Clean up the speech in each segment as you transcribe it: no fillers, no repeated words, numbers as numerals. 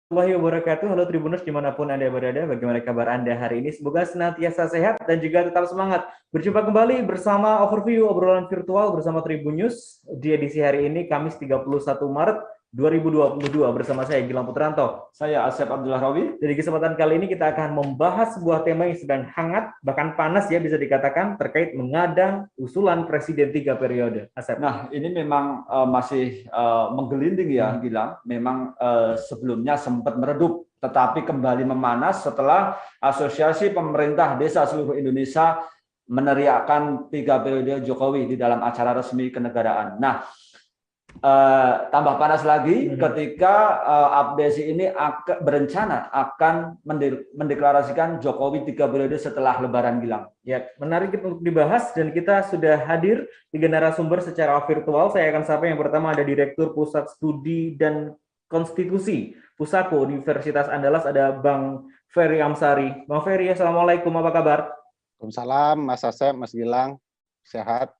Warahmatullahi wabarakatuh. Halo Tribuners dimanapun Anda berada, bagaimana kabar Anda hari ini? Semoga senantiasa sehat dan juga tetap semangat. Berjumpa kembali bersama Overview obrolan virtual bersama Tribun News di edisi hari ini, Kamis 31 Maret 2022 bersama saya Gilang Putranto. Saya Asep Abdullah Rawi. Di kesempatan kali ini kita akan membahas sebuah tema yang sedang hangat, bahkan panas ya bisa dikatakan, terkait mengadang usulan Presiden 3 periode. Asep. Nah, ini memang masih menggelinding ya, Gilang. Memang sebelumnya sempat meredup, tetapi kembali memanas setelah Asosiasi Pemerintah Desa Seluruh Indonesia meneriakkan 3 periode Jokowi di dalam acara resmi kenegaraan. Nah, tambah panas lagi ketika Abdesi ini berencana akan mendeklarasikan Jokowi 3 periode setelah Lebaran, Gilang. Ya, menarik untuk dibahas dan kita sudah hadir 3 narasumber secara virtual. Saya akan sapa yang pertama ada Direktur Pusat Studi dan Konstitusi Pusako Universitas Andalas, ada Bang Ferry Amsari. Bang Ferry, assalamualaikum, apa kabar? Waalaikumsalam, Mas Asep, Mas Gilang, sehat.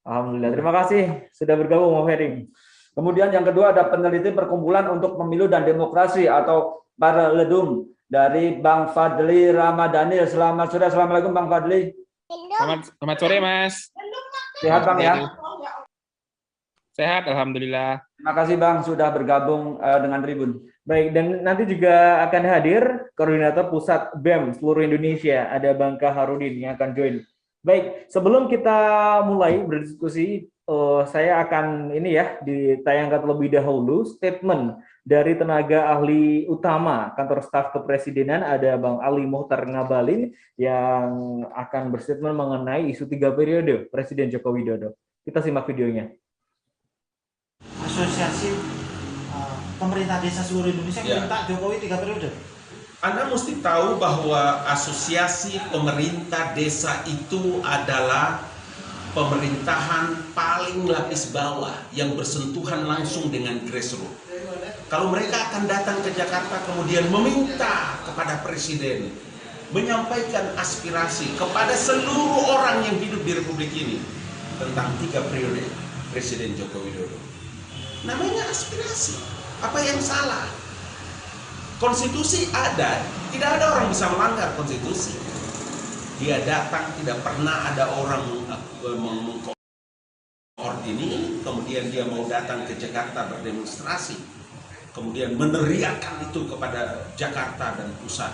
Alhamdulillah, terima kasih sudah bergabung, Bang Ferry. Kemudian yang kedua ada peneliti Perkumpulan untuk Pemilu dan Demokrasi atau Parledum dari Bang Fadli Ramadhani. Selamat sore, assalamualaikum Bang Fadli. Selamat sore Mas. Sehat Bang ya? Sehat, alhamdulillah. Terima kasih Bang sudah bergabung dengan Tribun. Baik, dan nanti juga akan hadir Koordinator Pusat BEM seluruh Indonesia, ada Bang Kaharudin yang akan join. Baik, sebelum kita mulai berdiskusi, saya akan ini ya ditayangkan terlebih dahulu statement dari tenaga ahli utama Kantor Staf Kepresidenan, ada Bang Ali Mohtar Ngabalin yang akan berstatement mengenai isu 3 periode Presiden Joko Widodo. Kita simak videonya. Asosiasi Pemerintah Desa seluruh Indonesia minta Jokowi 3 periode. Anda mesti tahu bahwa asosiasi pemerintah desa itu adalah pemerintahan paling lapis bawah yang bersentuhan langsung dengan grassroots. Kalau mereka akan datang ke Jakarta kemudian meminta kepada Presiden menyampaikan aspirasi kepada seluruh orang yang hidup di Republik ini tentang 3 periode Presiden Joko Widodo. Namanya aspirasi. Apa yang salah? Konstitusi ada, tidak ada orang bisa melanggar konstitusi. Dia datang, tidak pernah ada orang mengkoordinir, kemudian dia mau datang ke Jakarta berdemonstrasi, kemudian meneriakkan itu kepada Jakarta dan pusat.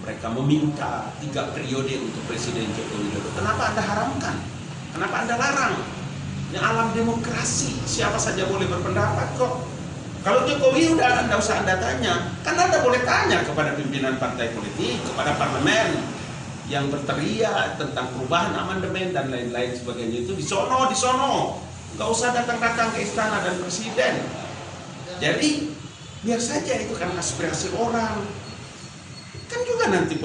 Mereka meminta 3 periode untuk Presiden Joko Widodo. Kenapa Anda haramkan? Kenapa Anda larang? Ini alam demokrasi, siapa saja boleh berpendapat kok. Kalau Jokowi udah Anda usah Anda tanya, kan Anda boleh tanya kepada pimpinan partai politik, kepada parlemen yang berteriak tentang perubahan amandemen dan lain-lain sebagainya itu di sono, nggak usah datang-datang ke istana dan presiden. Jadi biar saja itu kan aspirasi orang, kan juga nanti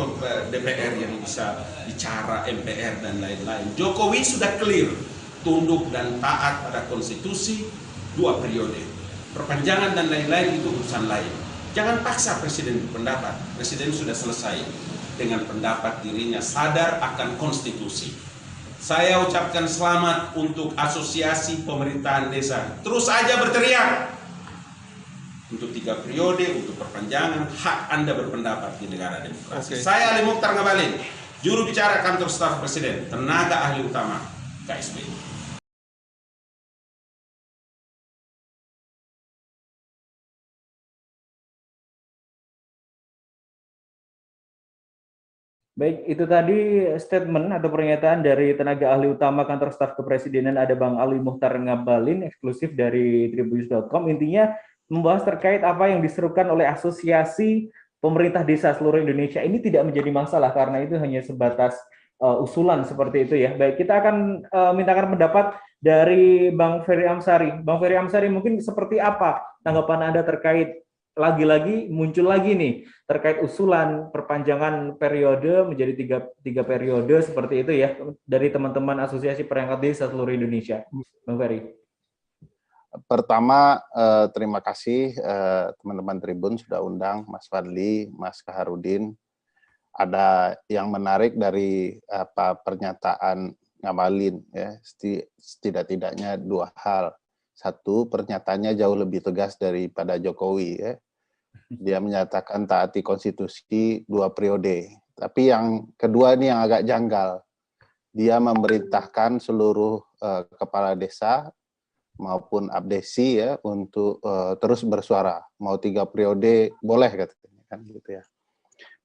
DPR yang bisa bicara, MPR dan lain-lain. Jokowi sudah clear, tunduk dan taat pada konstitusi 2 periode. Perpanjangan dan lain-lain itu urusan lain. Jangan paksa Presiden berpendapat. Presiden sudah selesai dengan pendapat dirinya, sadar akan konstitusi. Saya ucapkan selamat untuk Asosiasi Pemerintahan Desa. Terus aja berteriak. Untuk 3 periode, untuk perpanjangan, hak Anda berpendapat di negara demokrasi. Saya Ali Mohtar Ngabalin, juru bicara Kantor Staf Presiden, tenaga ahli utama KSB. Baik, itu tadi statement atau pernyataan dari tenaga ahli utama Kantor Staf Kepresidenan, ada Bang Ali Mohtar Ngabalin, eksklusif dari tribunnews.com. Intinya membahas terkait apa yang diserukan oleh Asosiasi Pemerintah Desa seluruh Indonesia. Ini tidak menjadi masalah karena itu hanya sebatas usulan seperti itu ya. Baik, kita akan mintakan pendapat dari Bang Ferry Amsari. Bang Ferry Amsari, mungkin seperti apa tanggapan Anda terkait lagi-lagi muncul lagi nih terkait usulan perpanjangan periode menjadi tiga periode seperti itu ya dari teman-teman Asosiasi Perangkat Desa seluruh Indonesia, Bang Ferry. Pertama, terima kasih teman-teman Tribun sudah undang Mas Fadli, Mas Kaharudin. Ada yang menarik dari pernyataan Ngabalin ya, setidak-tidaknya 2 hal. Satu, pernyataannya jauh lebih tegas daripada Jokowi ya. Dia menyatakan taati konstitusi 2 periode. Tapi yang kedua ini yang agak janggal. Dia memerintahkan seluruh kepala desa maupun abdesi ya untuk terus bersuara. Mau 3 periode boleh katanya kan gitu ya.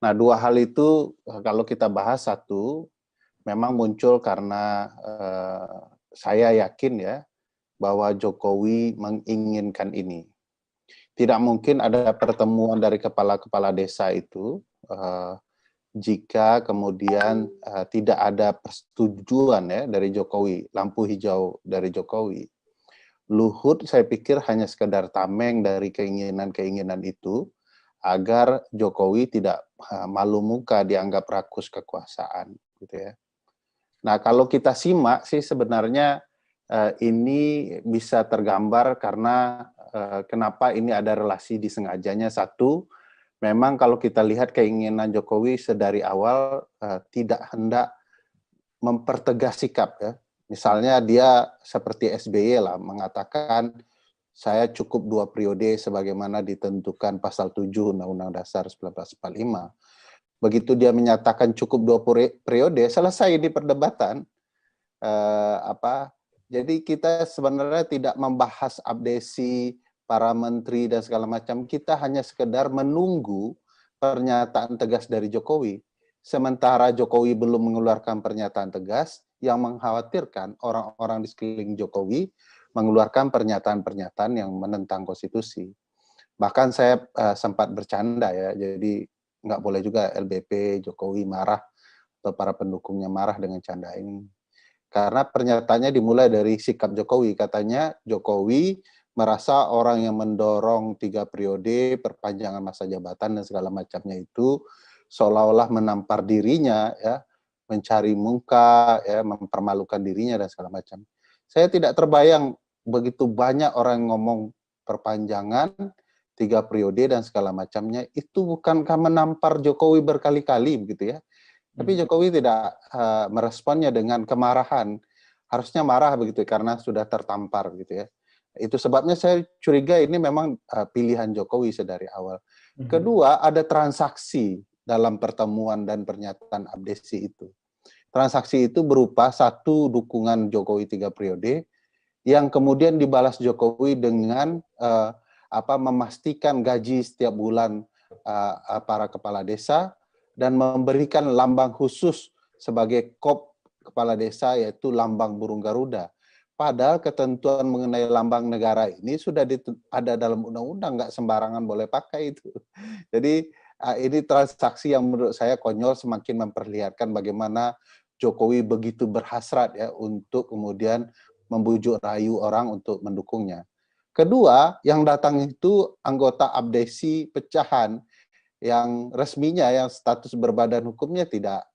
Nah, 2 hal itu kalau kita bahas, satu memang muncul karena saya yakin ya bahwa Jokowi menginginkan ini. Tidak mungkin ada pertemuan dari kepala-kepala desa itu jika kemudian tidak ada persetujuan ya dari Jokowi, lampu hijau dari Jokowi. Luhut saya pikir hanya sekedar tameng dari keinginan-keinginan itu agar Jokowi tidak malu muka dianggap rakus kekuasaan gitu ya. Nah, kalau kita simak sih sebenarnya ini bisa tergambar karena kenapa ini ada relasi disengajanya. Satu, memang kalau kita lihat keinginan Jokowi sedari awal tidak hendak mempertegas sikap ya. Misalnya dia seperti SBY lah mengatakan saya cukup 2 periode sebagaimana ditentukan pasal 7 Undang-Undang Dasar 1945. Begitu dia menyatakan cukup 2 periode, selesai di perdebatan. Jadi kita sebenarnya tidak membahas abdesi para menteri dan segala macam. Kita hanya sekedar menunggu pernyataan tegas dari Jokowi. Sementara Jokowi belum mengeluarkan pernyataan tegas, yang mengkhawatirkan orang-orang di sekeliling Jokowi mengeluarkan pernyataan-pernyataan yang menentang konstitusi. Bahkan saya sempat bercanda ya, jadi nggak boleh juga LBP Jokowi marah atau para pendukungnya marah dengan canda ini. Karena pernyataannya dimulai dari sikap Jokowi. Katanya Jokowi merasa orang yang mendorong 3 periode, perpanjangan masa jabatan dan segala macamnya itu seolah-olah menampar dirinya, ya, mencari muka, ya, mempermalukan dirinya dan segala macam. Saya tidak terbayang begitu banyak orang yang ngomong perpanjangan 3 periode dan segala macamnya, itu bukankah menampar Jokowi berkali-kali begitu ya? Tapi Jokowi tidak meresponnya dengan kemarahan. Harusnya marah begitu karena sudah tertampar gitu ya. Itu sebabnya saya curiga ini memang pilihan Jokowi sedari awal. Kedua, ada transaksi dalam pertemuan dan pernyataan abdesi itu. Transaksi itu berupa satu, dukungan Jokowi 3 periode, yang kemudian dibalas Jokowi dengan memastikan gaji setiap bulan para kepala desa, dan memberikan lambang khusus sebagai kop kepala desa, yaitu lambang burung Garuda. Padahal ketentuan mengenai lambang negara ini sudah ada dalam undang-undang, nggak sembarangan boleh pakai itu. Jadi ini transaksi yang menurut saya konyol, semakin memperlihatkan bagaimana Jokowi begitu berhasrat ya untuk kemudian membujuk rayu orang untuk mendukungnya. Kedua, yang datang itu anggota abdesi pecahan, yang resminya, yang status berbadan hukumnya tidak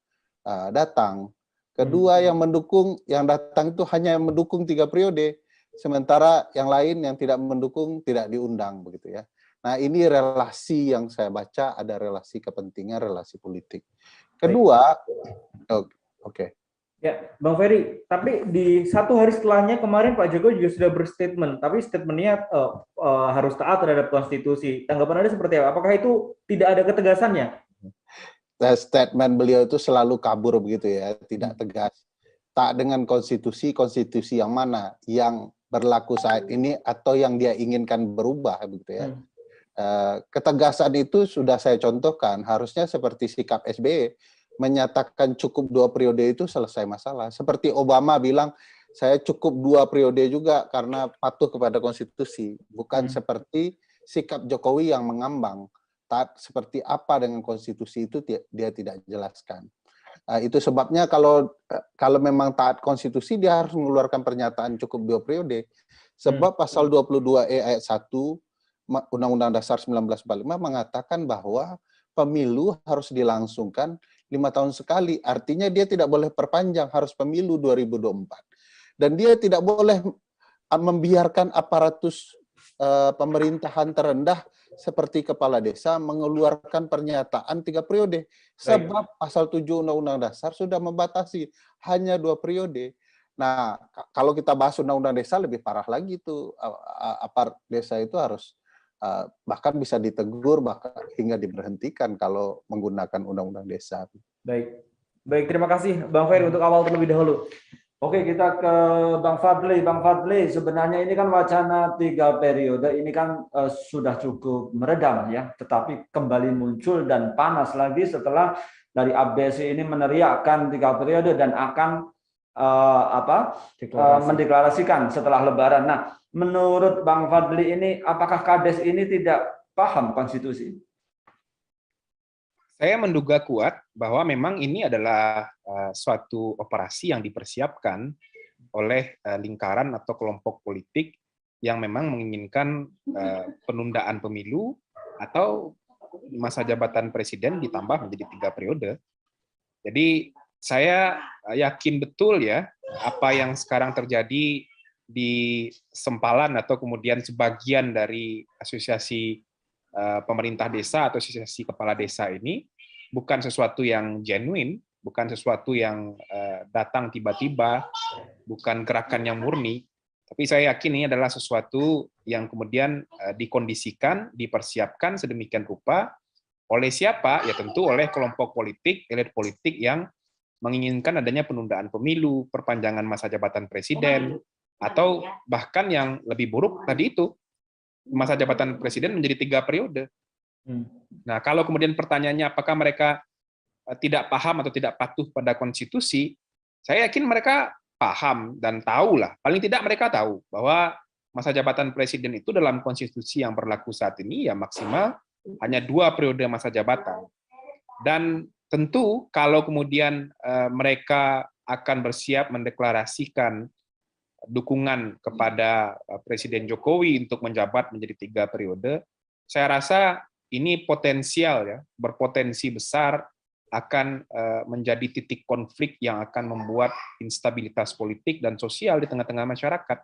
datang. Kedua, yang mendukung, yang datang itu hanya mendukung 3 periode, sementara yang lain yang tidak mendukung tidak diundang begitu ya. Nah, ini relasi yang saya baca, ada relasi kepentingan, relasi politik. Kedua, oke. Ya, Bang Ferry, tapi di 1 hari setelahnya kemarin Pak Jokowi juga sudah berstatement, tapi statementnya harus taat terhadap konstitusi. Tanggapan Anda seperti apa? Apakah itu tidak ada ketegasannya? Statement beliau itu selalu kabur begitu ya, tidak tegas. Tak dengan konstitusi, konstitusi yang mana? Yang berlaku saat ini atau yang dia inginkan berubah begitu ya. Ketegasan itu sudah saya contohkan, harusnya seperti sikap SBY, menyatakan cukup 2 periode itu selesai masalah. Seperti Obama bilang, saya cukup 2 periode juga karena patuh kepada konstitusi. Bukan seperti sikap Jokowi yang mengambang. Taat seperti apa dengan konstitusi itu dia tidak jelaskan. Itu sebabnya kalau memang taat konstitusi, dia harus mengeluarkan pernyataan cukup 2 periode. Sebab pasal 22E ayat 1 Undang-Undang Dasar 1945 mengatakan bahwa pemilu harus dilangsungkan 5 tahun sekali, artinya dia tidak boleh perpanjang, harus pemilu 2024. Dan dia tidak boleh membiarkan aparatus pemerintahan terendah seperti kepala desa mengeluarkan pernyataan 3 periode. Sebab pasal 7 Undang-Undang Dasar sudah membatasi hanya 2 periode. Nah, kalau kita bahas Undang-Undang Desa lebih parah lagi tuh, aparatur desa itu harus bahkan bisa ditegur, bahkan hingga diberhentikan kalau menggunakan undang-undang desa. Baik, baik, terima kasih Bang Ferry untuk awal terlebih dahulu. Oke, kita ke Bang Fadli. Bang Fadli, sebenarnya ini kan wacana 3 periode ini kan sudah cukup meredam ya, tetapi kembali muncul dan panas lagi setelah dari ABSI ini meneriakkan 3 periode dan akan mendeklarasikan setelah Lebaran. Nah, menurut Bang Fadli ini, apakah Kades ini tidak paham konstitusi? Saya menduga kuat bahwa memang ini adalah suatu operasi yang dipersiapkan oleh lingkaran atau kelompok politik yang memang menginginkan penundaan pemilu atau masa jabatan presiden ditambah menjadi 3 periode. Jadi saya yakin betul ya apa yang sekarang terjadi di sempalan atau kemudian sebagian dari asosiasi pemerintah desa atau asosiasi kepala desa ini bukan sesuatu yang genuine, bukan sesuatu yang datang tiba-tiba, bukan gerakan yang murni, tapi saya yakin ini adalah sesuatu yang kemudian dikondisikan, dipersiapkan sedemikian rupa oleh siapa? Ya tentu oleh kelompok politik, elit politik yang menginginkan adanya penundaan pemilu, perpanjangan masa jabatan presiden, atau bahkan yang lebih buruk tadi itu, masa jabatan presiden menjadi 3 periode. Nah, kalau kemudian pertanyaannya apakah mereka tidak paham atau tidak patuh pada konstitusi, saya yakin mereka paham dan tahu lah. Paling tidak mereka tahu bahwa masa jabatan presiden itu dalam konstitusi yang berlaku saat ini ya maksimal hanya 2 periode masa jabatan. Dan tentu kalau kemudian mereka akan bersiap mendeklarasikan dukungan kepada Presiden Jokowi untuk menjabat menjadi 3 periode, saya rasa ini potensial ya, berpotensi besar akan menjadi titik konflik yang akan membuat instabilitas politik dan sosial di tengah-tengah masyarakat.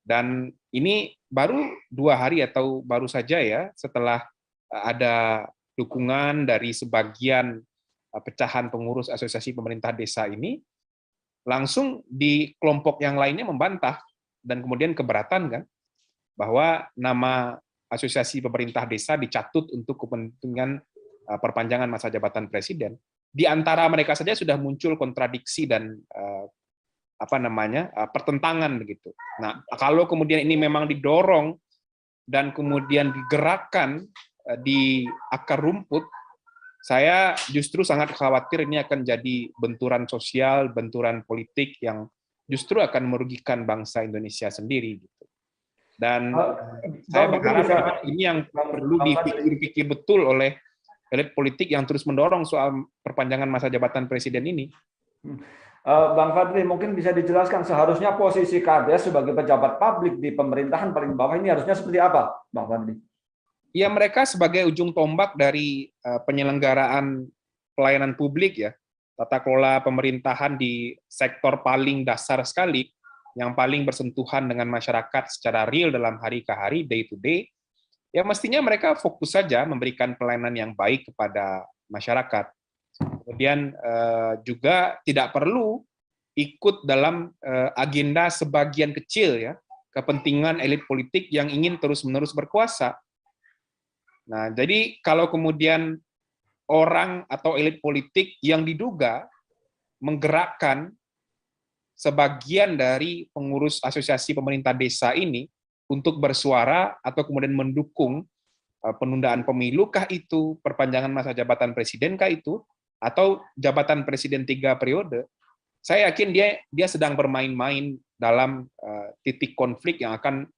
Dan ini baru 2 hari atau baru saja ya setelah ada dukungan dari sebagian pecahan pengurus asosiasi pemerintah desa ini, langsung di kelompok yang lainnya membantah dan kemudian keberatan kan bahwa nama asosiasi pemerintah desa dicatut untuk kepentingan perpanjangan masa jabatan presiden. Di antara mereka saja sudah muncul kontradiksi dan pertentangan begitu. Nah, kalau kemudian ini memang didorong dan kemudian digerakkan di akar rumput, saya justru sangat khawatir ini akan jadi benturan sosial, benturan politik yang justru akan merugikan bangsa Indonesia sendiri. Gitu. Dan saya berharap ini yang perlu dipikir-pikir betul oleh elit politik yang terus mendorong soal perpanjangan masa jabatan presiden ini. Bang Fadli, mungkin bisa dijelaskan seharusnya posisi Kades sebagai pejabat publik di pemerintahan paling bawah ini harusnya seperti apa, Bang Fadli? Ya, mereka sebagai ujung tombak dari penyelenggaraan pelayanan publik ya, tata kelola pemerintahan di sektor paling dasar sekali, yang paling bersentuhan dengan masyarakat secara real dalam hari ke hari, day to day, ya mestinya mereka fokus saja memberikan pelayanan yang baik kepada masyarakat. Kemudian juga tidak perlu ikut dalam agenda sebagian kecil ya, kepentingan elit politik yang ingin terus-menerus berkuasa. Nah, jadi kalau kemudian orang atau elit politik yang diduga menggerakkan sebagian dari pengurus asosiasi pemerintah desa ini untuk bersuara atau kemudian mendukung penundaan pemilu kah itu, perpanjangan masa jabatan presiden kah itu, atau jabatan presiden 3 periode, saya yakin dia sedang bermain-main dalam titik konflik yang akan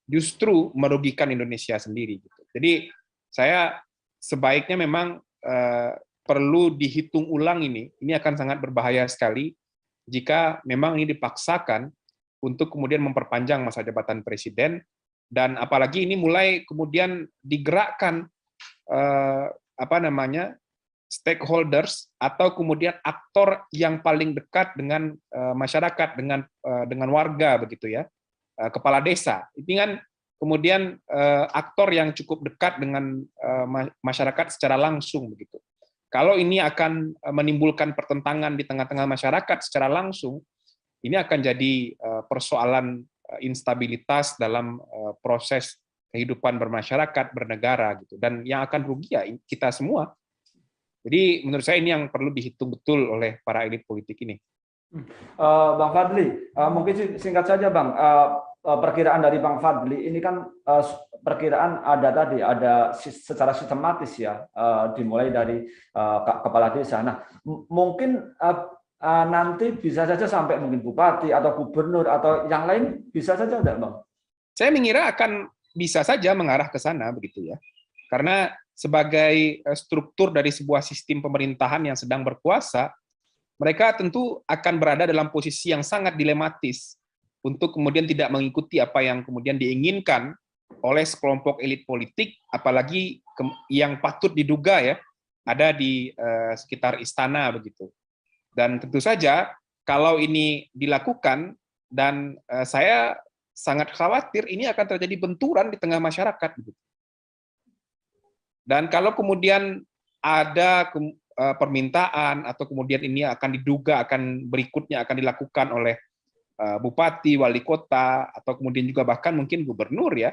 justru merugikan Indonesia sendiri. Jadi saya sebaiknya memang perlu dihitung ulang ini akan sangat berbahaya sekali jika memang ini dipaksakan untuk kemudian memperpanjang masa jabatan presiden, dan apalagi ini mulai kemudian digerakkan stakeholders atau kemudian aktor yang paling dekat dengan masyarakat, dengan warga begitu ya, kepala desa. Ini kan kemudian aktor yang cukup dekat dengan masyarakat secara langsung begitu. Kalau ini akan menimbulkan pertentangan di tengah-tengah masyarakat secara langsung, ini akan jadi persoalan instabilitas dalam proses kehidupan bermasyarakat, bernegara gitu. Dan yang akan rugi ya kita semua. Jadi menurut saya ini yang perlu dihitung betul oleh para elit politik ini. Bang Fadli, mungkin singkat saja Bang, perkiraan dari Bang Fadli ini kan perkiraan ada secara sistematis ya, dimulai dari kepala desa. Nah, mungkin nanti bisa saja sampai mungkin bupati atau gubernur atau yang lain bisa saja enggak Bang? Saya mengira akan bisa saja mengarah ke sana begitu ya. Karena sebagai struktur dari sebuah sistem pemerintahan yang sedang berkuasa, mereka tentu akan berada dalam posisi yang sangat dilematis untuk kemudian tidak mengikuti apa yang kemudian diinginkan oleh sekelompok elit politik, apalagi yang patut diduga ya ada di sekitar istana begitu. Dan tentu saja kalau ini dilakukan, dan saya sangat khawatir ini akan terjadi benturan di tengah masyarakat begitu. Dan kalau kemudian ada permintaan atau kemudian ini akan diduga akan berikutnya akan dilakukan oleh bupati, wali kota, atau kemudian juga bahkan mungkin gubernur ya,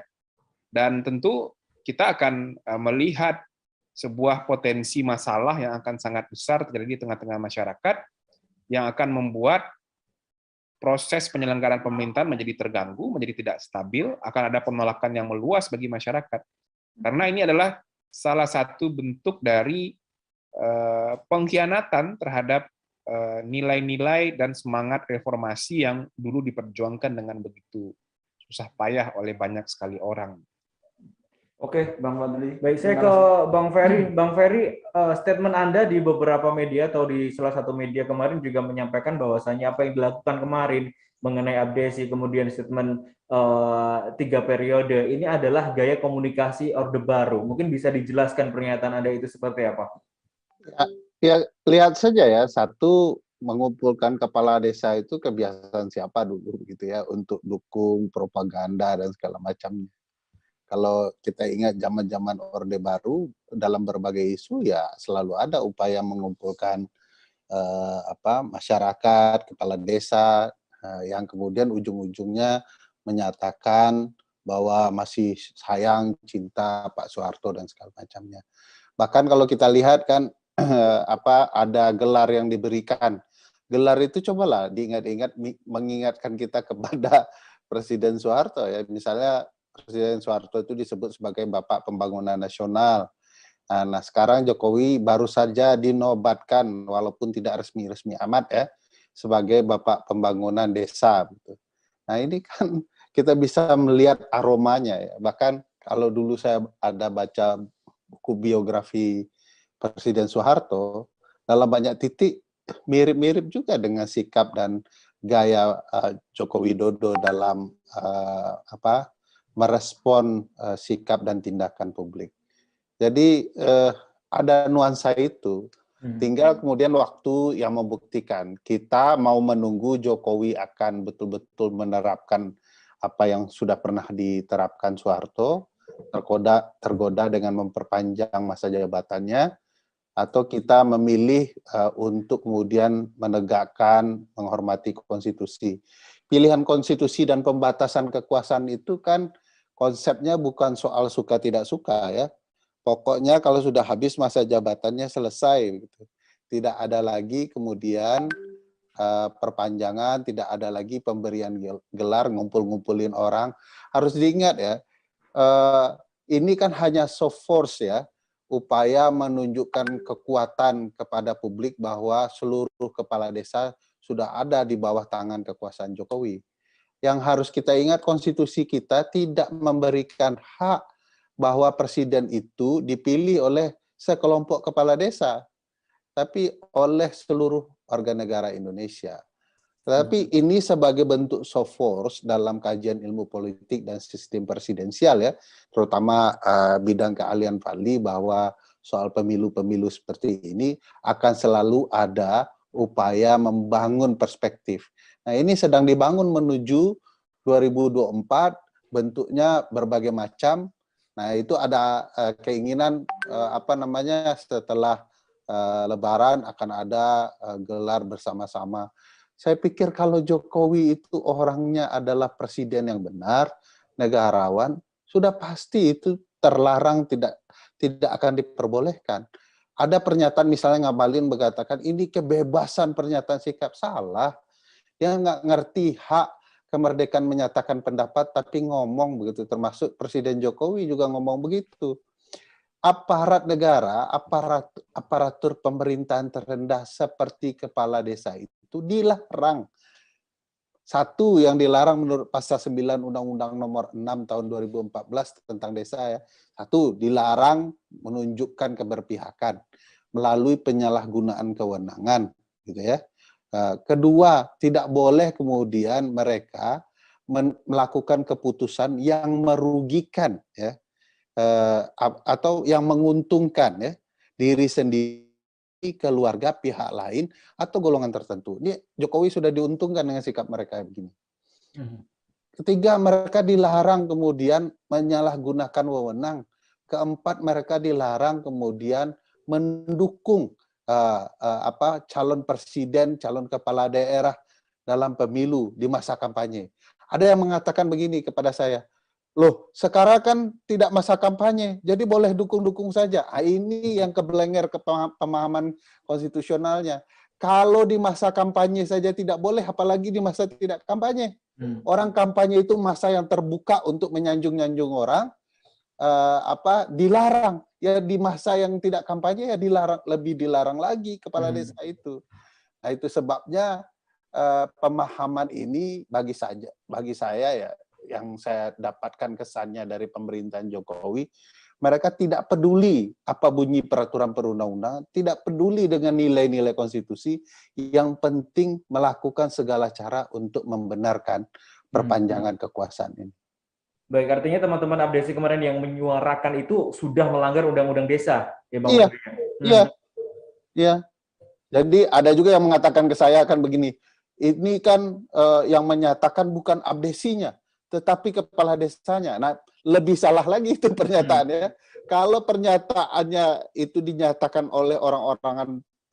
dan tentu kita akan melihat sebuah potensi masalah yang akan sangat besar terjadi di tengah-tengah masyarakat yang akan membuat proses penyelenggaraan pemerintahan menjadi terganggu, menjadi tidak stabil, akan ada penolakan yang meluas bagi masyarakat. Karena ini adalah salah satu bentuk dari pengkhianatan terhadap nilai-nilai dan semangat reformasi yang dulu diperjuangkan dengan begitu susah payah oleh banyak sekali orang. Oke, Bang Fadli. Baik, saya ke Bang Ferry. Bang Ferry, statement Anda di beberapa media atau di salah satu media kemarin juga menyampaikan bahwasannya apa yang dilakukan kemarin mengenai abdesi, kemudian statement 3 periode, ini adalah gaya komunikasi Orde Baru. Mungkin bisa dijelaskan pernyataan Anda itu seperti apa? Ya, lihat saja ya, satu, mengumpulkan kepala desa itu kebiasaan siapa dulu gitu ya, untuk dukung propaganda dan segala macamnya. Kalau kita ingat zaman-zaman Orde Baru, dalam berbagai isu ya selalu ada upaya mengumpulkan masyarakat, kepala desa, yang kemudian ujung-ujungnya menyatakan bahwa masih sayang, cinta Pak Soeharto dan segala macamnya. Bahkan kalau kita lihat kan ada gelar yang diberikan. Gelar itu cobalah diingat-ingat, mengingatkan kita kepada Presiden Soeharto ya. Misalnya Presiden Soeharto itu disebut sebagai Bapak Pembangunan Nasional. Nah, sekarang Jokowi baru saja dinobatkan, walaupun tidak resmi-resmi amat ya, sebagai Bapak Pembangunan Desa. Nah, ini kan kita bisa melihat aromanya ya. Bahkan kalau dulu saya ada baca buku biografi Presiden Soeharto, dalam banyak titik mirip-mirip juga dengan sikap dan gaya Joko Widodo dalam merespon sikap dan tindakan publik. Jadi ada nuansa itu. Tinggal kemudian waktu yang membuktikan. Kita mau menunggu Jokowi akan betul-betul menerapkan apa yang sudah pernah diterapkan Soeharto, tergoda dengan memperpanjang masa jabatannya, atau kita memilih untuk kemudian menegakkan, menghormati konstitusi. Pilihan konstitusi dan pembatasan kekuasaan itu kan konsepnya bukan soal suka tidak suka ya. Pokoknya kalau sudah habis masa jabatannya selesai gitu. Tidak ada lagi kemudian perpanjangan, tidak ada lagi pemberian gelar, ngumpul-ngumpulin orang. Harus diingat ya, ini kan hanya soft force ya, upaya menunjukkan kekuatan kepada publik bahwa seluruh kepala desa sudah ada di bawah tangan kekuasaan Jokowi. Yang harus kita ingat, konstitusi kita tidak memberikan hak bahwa presiden itu dipilih oleh sekelompok kepala desa, tapi oleh seluruh warga negara Indonesia. Tetapi ini sebagai bentuk soft force dalam kajian ilmu politik dan sistem presidensial ya, terutama bidang keahlian Fadli, bahwa soal pemilu-pemilu seperti ini akan selalu ada upaya membangun perspektif. Nah, ini sedang dibangun menuju 2024, bentuknya berbagai macam. Nah, itu ada keinginan setelah Lebaran akan ada gelar bersama-sama. Saya pikir kalau Jokowi itu orangnya adalah presiden yang benar, negarawan, sudah pasti itu terlarang, tidak akan diperbolehkan. Ada pernyataan misalnya Ngabalin mengatakan ini kebebasan pernyataan sikap, salah. Dia nggak ngerti hak kemerdekaan menyatakan pendapat tapi ngomong begitu, termasuk Presiden Jokowi juga ngomong begitu. Aparat negara, aparatur pemerintahan terendah seperti kepala desa itu dilarang. Satu yang dilarang menurut pasal 9 Undang-Undang Nomor 6 Tahun 2014 tentang desa ya. Satu, dilarang menunjukkan keberpihakan melalui penyalahgunaan kewenangan gitu ya. Kedua, tidak boleh kemudian mereka melakukan keputusan yang merugikan ya, atau yang menguntungkan ya diri sendiri, keluarga, pihak lain, atau golongan tertentu. Ini Jokowi sudah diuntungkan dengan sikap mereka begini. Ketiga, mereka dilarang kemudian menyalahgunakan wewenang. Keempat, mereka dilarang kemudian mendukung calon presiden, calon kepala daerah dalam pemilu di masa kampanye. Ada yang mengatakan begini kepada saya, loh, sekarang kan tidak masa kampanye, jadi boleh dukung-dukung saja. Ini yang kebelenger ke pemahaman konstitusionalnya. Kalau di masa kampanye saja tidak boleh, apalagi di masa tidak kampanye. Orang kampanye itu masa yang terbuka untuk menyanjung-nyanjung orang, dilarang. Ya di masa yang tidak kampanye ya dilarang, lebih dilarang lagi kepala desa itu. Nah itu sebabnya pemahaman ini bagi saya ya, yang saya dapatkan kesannya dari pemerintahan Jokowi, mereka tidak peduli apa bunyi peraturan perundang-undangan, tidak peduli dengan nilai-nilai konstitusi, yang penting melakukan segala cara untuk membenarkan perpanjangan kekuasaan ini. Baik, artinya teman-teman abdesi kemarin yang menyuarakan itu sudah melanggar undang-undang desa, ya Bang? Iya. Jadi ada juga yang mengatakan ke saya kan begini, ini kan yang menyatakan bukan abdesinya, tetapi kepala desanya. Nah, lebih salah lagi itu pernyataannya. Kalau pernyataannya itu dinyatakan oleh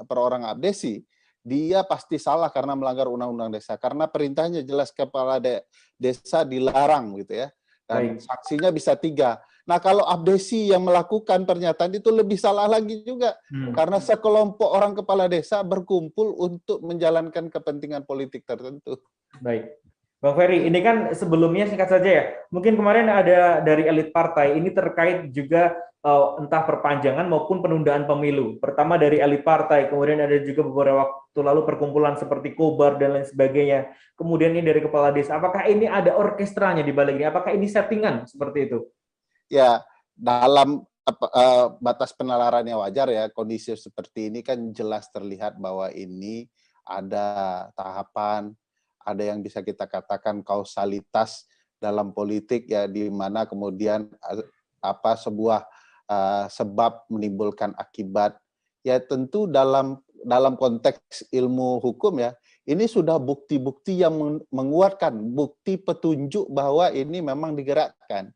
perorangan abdesi, dia pasti salah karena melanggar undang-undang desa. Karena perintahnya jelas kepala desa dilarang gitu ya. Dan sanksinya bisa 3. Nah, kalau abdesi yang melakukan pernyataan itu lebih salah lagi juga. Karena sekelompok orang kepala desa berkumpul untuk menjalankan kepentingan politik tertentu. Baik. Bang Ferry, ini kan sebelumnya singkat saja ya, mungkin kemarin ada dari elit partai, ini terkait juga entah perpanjangan maupun penundaan pemilu. Pertama dari elit partai, kemudian ada juga beberapa waktu lalu perkumpulan seperti Kobar dan lain sebagainya. Kemudian ini dari kepala desa. Apakah ini ada orkestranya di balik ini? Apakah ini settingan seperti itu? Ya, dalam batas penalarannya wajar ya, kondisi seperti ini kan jelas terlihat bahwa ini ada tahapan, ada yang bisa kita katakan kausalitas dalam politik ya, di mana kemudian sebuah sebab menimbulkan akibat. Ya tentu dalam konteks ilmu hukum ya, ini sudah bukti-bukti yang menguatkan, bukti petunjuk bahwa ini memang digerakkan.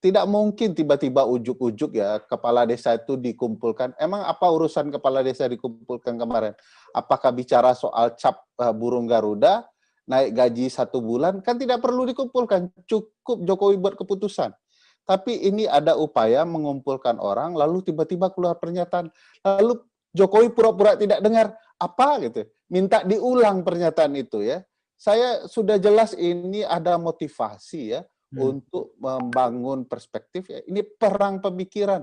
Tidak mungkin tiba-tiba ujuk-ujuk ya kepala desa itu dikumpulkan. Emang apa urusan kepala desa dikumpulkan kemarin? Apakah bicara soal cap burung Garuda, naik gaji 1 bulan, kan tidak perlu dikumpulkan, cukup Jokowi buat keputusan. Tapi ini ada upaya mengumpulkan orang, lalu tiba-tiba keluar pernyataan, lalu Jokowi pura-pura tidak dengar, apa gitu, minta diulang pernyataan itu ya. Saya sudah jelas ini ada motivasi ya, untuk membangun perspektif ya. Ini perang pemikiran,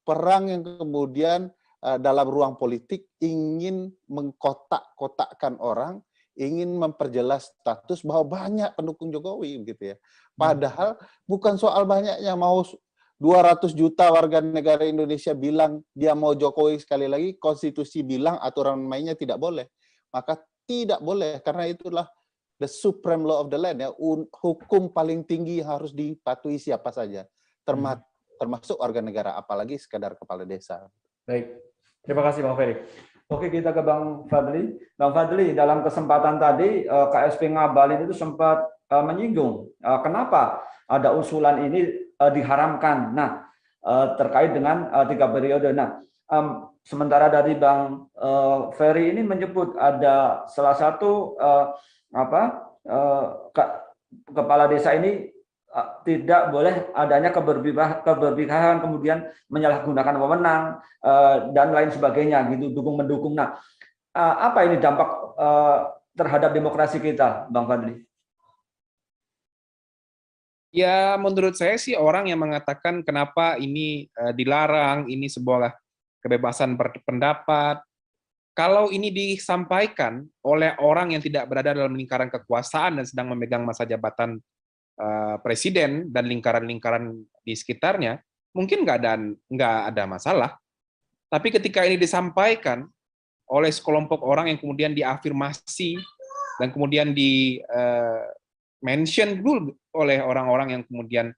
perang yang kemudian dalam ruang politik ingin mengkotak-kotakkan orang, ingin memperjelas status bahwa banyak pendukung Jokowi gitu ya. Padahal bukan soal banyaknya, mau 200 juta warga negara Indonesia bilang dia mau Jokowi sekali lagi, konstitusi bilang aturan mainnya tidak boleh. Maka tidak boleh, karena itulah the supreme law of the land ya, hukum paling tinggi yang harus dipatuhi siapa saja, termasuk warga negara, apalagi sekadar kepala desa. Baik, terima kasih Bang Ferry. Oke, kita ke Bang Fadli. Bang Fadli, dalam kesempatan tadi KSP Ngabalin itu sempat menyinggung kenapa ada usulan ini diharamkan. Nah, terkait dengan 3 periode. Nah, sementara dari Bang Ferry ini menyebut ada salah satu kepala desa ini tidak boleh adanya keberpihakan, kemudian menyalahgunakan wewenang dan lain sebagainya gitu, dukung-mendukung. Nah, apa ini dampak terhadap demokrasi kita, Bang Fadli? Ya, menurut saya sih orang yang mengatakan kenapa ini dilarang, ini sebuah kebebasan berpendapat. Kalau ini disampaikan oleh orang yang tidak berada dalam lingkaran kekuasaan dan sedang memegang masa jabatan presiden dan lingkaran-lingkaran di sekitarnya, mungkin nggak ada masalah. Tapi ketika ini disampaikan oleh sekelompok orang yang kemudian diafirmasi dan kemudian di mention dulu oleh orang-orang yang kemudian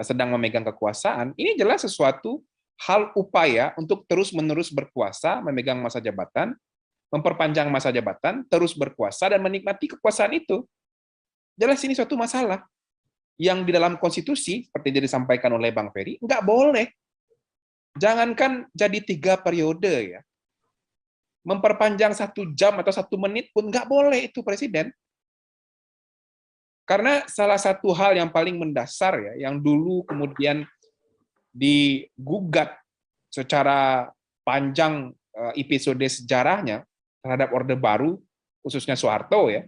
sedang memegang kekuasaan, ini jelas sesuatu hal upaya untuk terus-menerus berkuasa, memegang masa jabatan, memperpanjang masa jabatan, terus berkuasa dan menikmati kekuasaan itu. Jelas ini suatu masalah yang di dalam konstitusi, seperti yang disampaikan oleh Bang Ferry, nggak boleh. Jangankan jadi 3 periode ya, memperpanjang 1 jam atau 1 menit pun nggak boleh itu presiden. Karena salah satu hal yang paling mendasar ya, yang dulu kemudian digugat secara panjang episode sejarahnya terhadap Orde Baru, khususnya Soeharto ya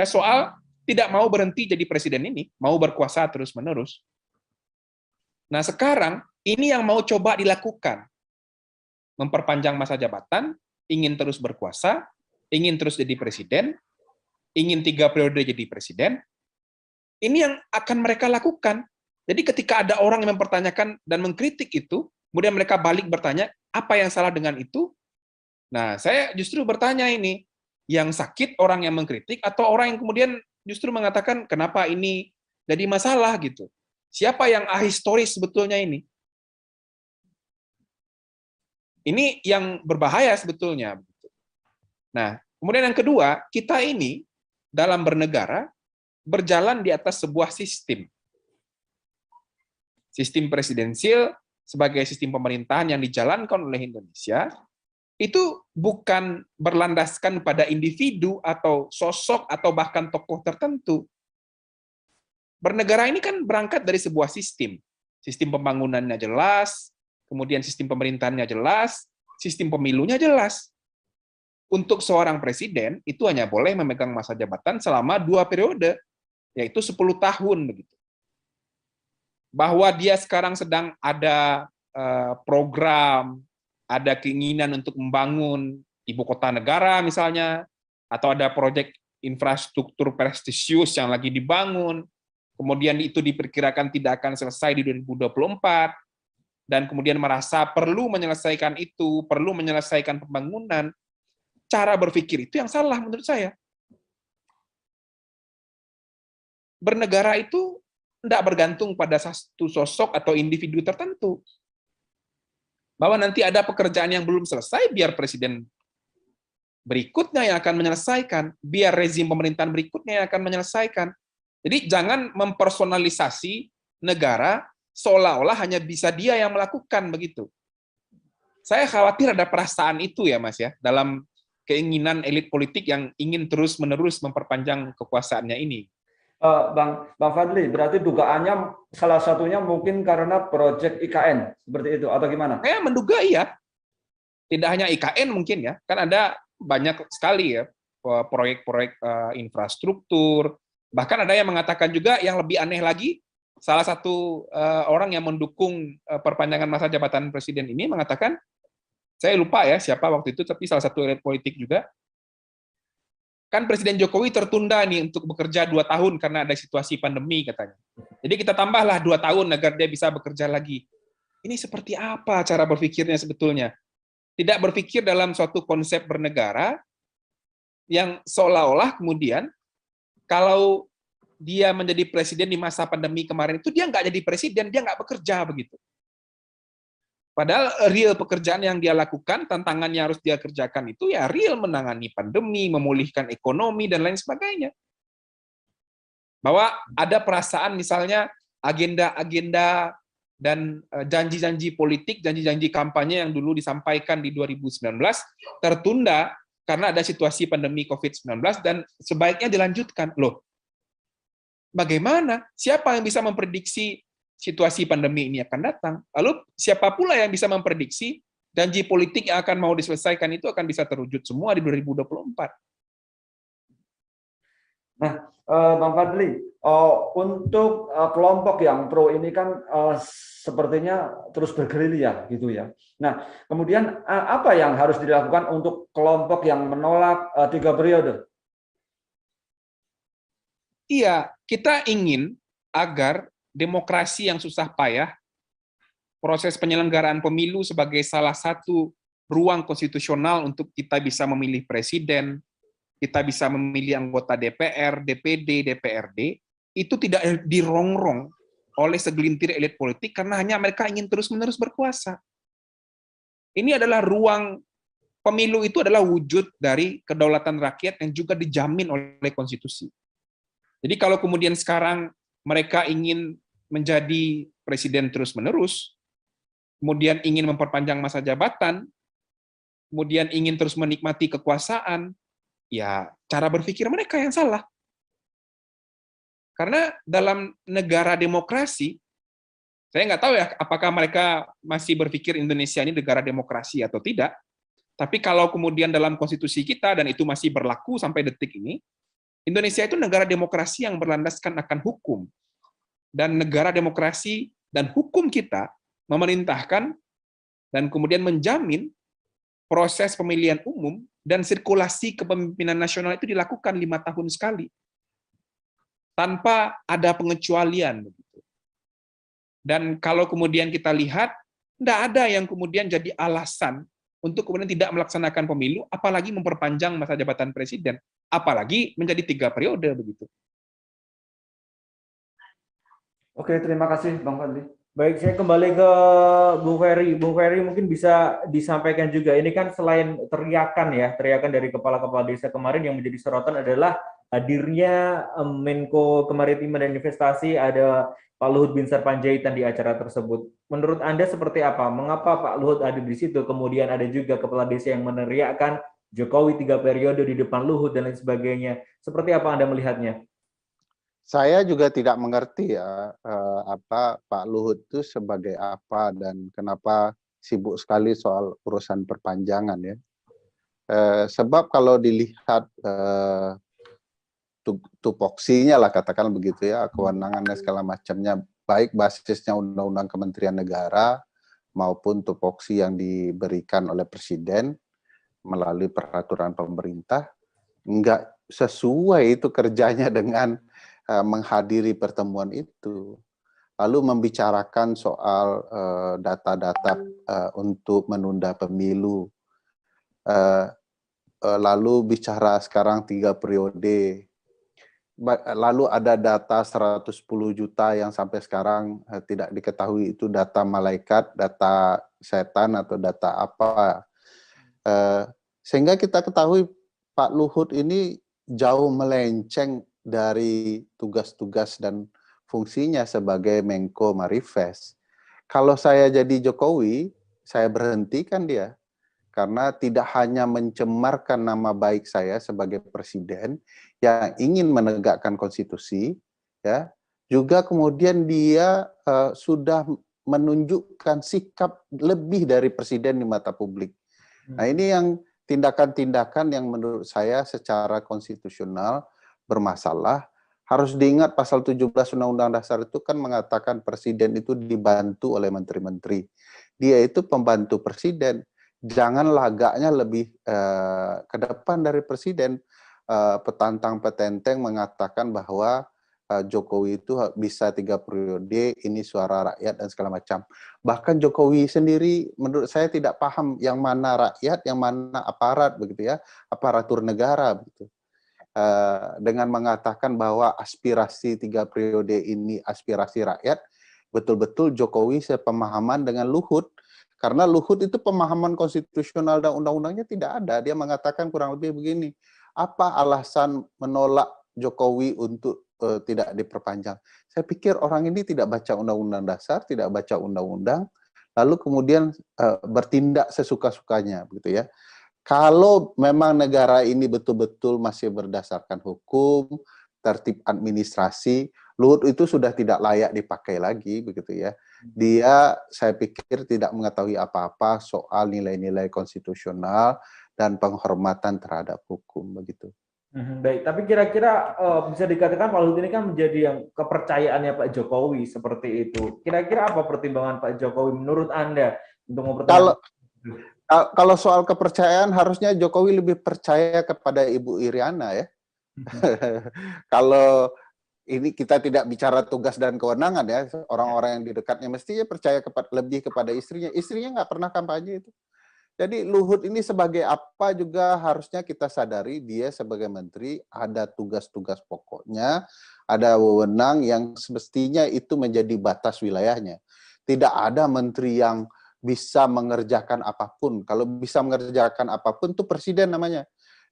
soal tidak mau berhenti jadi presiden ini, mau berkuasa terus-menerus. Nah sekarang, ini yang mau coba dilakukan. Memperpanjang masa jabatan, ingin terus berkuasa, ingin terus jadi presiden, ingin 3 periode jadi presiden, ini yang akan mereka lakukan. Jadi ketika ada orang yang mempertanyakan dan mengkritik itu, kemudian mereka balik bertanya, apa yang salah dengan itu? Nah, saya justru bertanya ini, yang sakit orang yang mengkritik atau orang yang kemudian justru mengatakan kenapa ini jadi masalah gitu. Siapa yang ahistoris sebetulnya ini? Ini yang berbahaya sebetulnya. Nah, kemudian yang kedua, kita ini dalam bernegara berjalan di atas sebuah sistem. Sistem presidensial sebagai sistem pemerintahan yang dijalankan oleh Indonesia itu bukan berlandaskan pada individu atau sosok atau bahkan tokoh tertentu. Bernegara ini kan berangkat dari sebuah sistem. Sistem pembangunannya jelas, kemudian sistem pemerintahannya jelas, sistem pemilunya jelas. Untuk seorang presiden itu hanya boleh memegang masa jabatan selama 2 periode, yaitu 10 tahun begitu. Bahwa dia sekarang sedang ada program, ada keinginan untuk membangun ibu kota negara misalnya, atau ada proyek infrastruktur prestisius yang lagi dibangun, kemudian itu diperkirakan tidak akan selesai di 2024, dan kemudian merasa perlu menyelesaikan itu, perlu menyelesaikan pembangunan, cara berpikir itu yang salah menurut saya. Bernegara itu tidak bergantung pada satu sosok atau individu tertentu. Bahwa nanti ada pekerjaan yang belum selesai, biar presiden berikutnya yang akan menyelesaikan, biar rezim pemerintahan berikutnya yang akan menyelesaikan. Jadi jangan mempersonalisasi negara seolah-olah hanya bisa dia yang melakukan begitu. Saya khawatir ada perasaan itu ya Mas ya, dalam keinginan elit politik yang ingin terus-menerus memperpanjang kekuasaannya ini. Bang Fadli, berarti dugaannya salah satunya mungkin karena proyek IKN, seperti itu, atau gimana? Saya menduga iya. Tidak hanya IKN mungkin ya, kan ada banyak sekali ya proyek-proyek infrastruktur, bahkan ada yang mengatakan juga yang lebih aneh lagi, salah satu orang yang mendukung perpanjangan masa jabatan presiden ini mengatakan, saya lupa ya siapa waktu itu, tapi salah satu elit politik juga, kan Presiden Jokowi tertunda nih untuk bekerja 2 tahun karena ada situasi pandemi katanya. Jadi kita tambahlah 2 tahun agar dia bisa bekerja lagi. Ini seperti apa cara berpikirnya sebetulnya? Tidak berpikir dalam suatu konsep bernegara yang seolah-olah kemudian kalau dia menjadi presiden di masa pandemi kemarin itu dia nggak jadi presiden, dia nggak bekerja begitu. Padahal real pekerjaan yang dia lakukan, tantangan yang harus dia kerjakan itu ya real menangani pandemi, memulihkan ekonomi, dan lain sebagainya. Bahwa ada perasaan misalnya agenda-agenda dan janji-janji politik, janji-janji kampanye yang dulu disampaikan di 2019 tertunda karena ada situasi pandemi COVID-19 dan sebaiknya dilanjutkan. Loh, bagaimana? Siapa yang bisa memprediksi situasi pandemi ini akan datang? Lalu siapa pula yang bisa memprediksi janji politik yang akan mau diselesaikan itu akan bisa terwujud semua di 2024? Nah, Bang Fadli, untuk kelompok yang pro ini kan sepertinya terus bergerilya gitu ya. Nah, kemudian apa yang harus dilakukan untuk kelompok yang menolak 3 periode? Iya, kita ingin agar demokrasi yang susah payah, proses penyelenggaraan pemilu sebagai salah satu ruang konstitusional untuk kita bisa memilih presiden, kita bisa memilih anggota DPR, DPD, DPRD, itu tidak dirongrong oleh segelintir elit politik karena hanya mereka ingin terus-menerus berkuasa. Ini adalah ruang pemilu, itu adalah wujud dari kedaulatan rakyat yang juga dijamin oleh konstitusi. Jadi kalau kemudian sekarang mereka ingin menjadi presiden terus-menerus, kemudian ingin memperpanjang masa jabatan, kemudian ingin terus menikmati kekuasaan, ya cara berpikir mereka yang salah. Karena dalam negara demokrasi, saya nggak tahu ya apakah mereka masih berpikir Indonesia ini negara demokrasi atau tidak, tapi kalau kemudian dalam konstitusi kita, dan itu masih berlaku sampai detik ini, Indonesia itu negara demokrasi yang berlandaskan akan hukum. Dan negara demokrasi dan hukum kita memerintahkan dan kemudian menjamin proses pemilihan umum dan sirkulasi kepemimpinan nasional itu dilakukan 5 tahun sekali. Tanpa ada pengecualian. Dan kalau kemudian kita lihat, tidak ada yang kemudian jadi alasan untuk kemudian tidak melaksanakan pemilu, apalagi memperpanjang masa jabatan presiden, apalagi menjadi 3 periode begitu. Oke, terima kasih Bang Fadli. Baik, saya kembali ke Bung Ferry. Bung Ferry mungkin bisa disampaikan juga, ini kan selain teriakan ya, teriakan dari kepala-kepala desa kemarin yang menjadi sorotan adalah hadirnya Menko Kemaritiman dan Investasi, ada Pak Luhut Binsar Panjaitan di acara tersebut. Menurut Anda seperti apa? Mengapa Pak Luhut ada di situ? Kemudian ada juga kepala desa yang meneriakkan Jokowi 3 periode di depan Luhut dan lain sebagainya. Seperti apa Anda melihatnya? Saya juga tidak mengerti ya apa Pak Luhut itu sebagai apa dan kenapa sibuk sekali soal urusan perpanjangan ya. Sebab kalau dilihat tupoksinya lah katakan begitu ya, kewenangannya segala macamnya, baik basisnya Undang-Undang Kementerian Negara maupun tupoksi yang diberikan oleh Presiden melalui peraturan pemerintah, enggak sesuai itu kerjanya dengan menghadiri pertemuan itu, lalu membicarakan soal data-data untuk menunda pemilu, lalu bicara sekarang 3 periode, lalu ada data 110 juta yang sampai sekarang tidak diketahui itu data malaikat, data setan atau data apa, sehingga kita ketahui Pak Luhut ini jauh melenceng dari tugas-tugas dan fungsinya sebagai Menko Marifest. Kalau saya jadi Jokowi, saya berhentikan dia. Karena tidak hanya mencemarkan nama baik saya sebagai presiden yang ingin menegakkan konstitusi, ya, juga kemudian dia sudah menunjukkan sikap lebih dari presiden di mata publik. Nah, ini yang tindakan-tindakan yang menurut saya secara konstitusional bermasalah. Harus diingat pasal 17 Undang-Undang Dasar itu kan mengatakan presiden itu dibantu oleh menteri-menteri. Dia itu pembantu presiden. Jangan lagaknya lebih ke depan dari presiden. Petantang-petenteng mengatakan bahwa Jokowi itu bisa 3 periode, ini suara rakyat dan segala macam. Bahkan Jokowi sendiri menurut saya tidak paham yang mana rakyat, yang mana aparat begitu ya, aparatur negara begitu. Dengan mengatakan bahwa aspirasi 3 periode ini aspirasi rakyat, betul-betul Jokowi sepemahaman dengan Luhut, karena Luhut itu pemahaman konstitusional dan undang-undangnya tidak ada. Dia mengatakan kurang lebih begini, apa alasan menolak Jokowi untuk tidak diperpanjang? Saya pikir orang ini tidak baca undang-undang dasar, tidak baca undang-undang, lalu kemudian bertindak sesuka-sukanya, begitu ya. Kalau memang negara ini betul-betul masih berdasarkan hukum, tertib administrasi, Luhut itu sudah tidak layak dipakai lagi, begitu ya. Dia, saya pikir, tidak mengetahui apa-apa soal nilai-nilai konstitusional dan penghormatan terhadap hukum, begitu. Baik, tapi kira-kira bisa dikatakan Pak Luhut ini kan menjadi yang kepercayaannya Pak Jokowi seperti itu. Kira-kira apa pertimbangan Pak Jokowi menurut Anda untuk mempertahankan? Kalau soal kepercayaan, harusnya Jokowi lebih percaya kepada Ibu Iriana ya. Kalau ini kita tidak bicara tugas dan kewenangan ya, orang-orang yang di dekatnya mestinya percaya lebih kepada istrinya. Istrinya nggak pernah kampanye itu. Jadi Luhut ini sebagai apa juga harusnya kita sadari, dia sebagai menteri ada tugas-tugas pokoknya, ada wewenang yang semestinya itu menjadi batas wilayahnya. Tidak ada menteri yang bisa mengerjakan apapun. Kalau bisa mengerjakan apapun itu presiden namanya.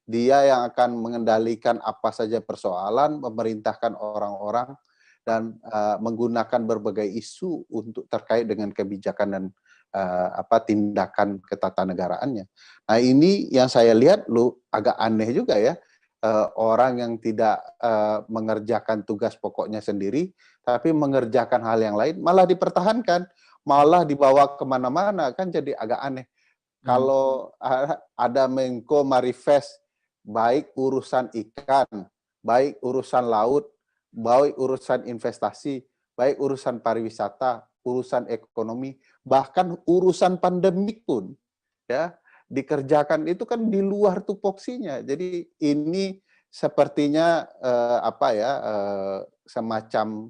Dia yang akan mengendalikan apa saja persoalan, memerintahkan orang-orang, dan menggunakan berbagai isu untuk terkait dengan kebijakan dan tindakan ketatanegaraannya. Nah ini yang saya lihat agak aneh juga ya, orang yang tidak mengerjakan tugas pokoknya sendiri, tapi mengerjakan hal yang lain, malah dipertahankan, malah dibawa kemana-mana, kan jadi agak aneh. Kalau ada Menko Marifest, baik urusan ikan, baik urusan laut, baik urusan investasi, baik urusan pariwisata, urusan ekonomi, bahkan urusan pandemik pun ya dikerjakan itu kan di luar tupoksinya. Jadi ini sepertinya semacam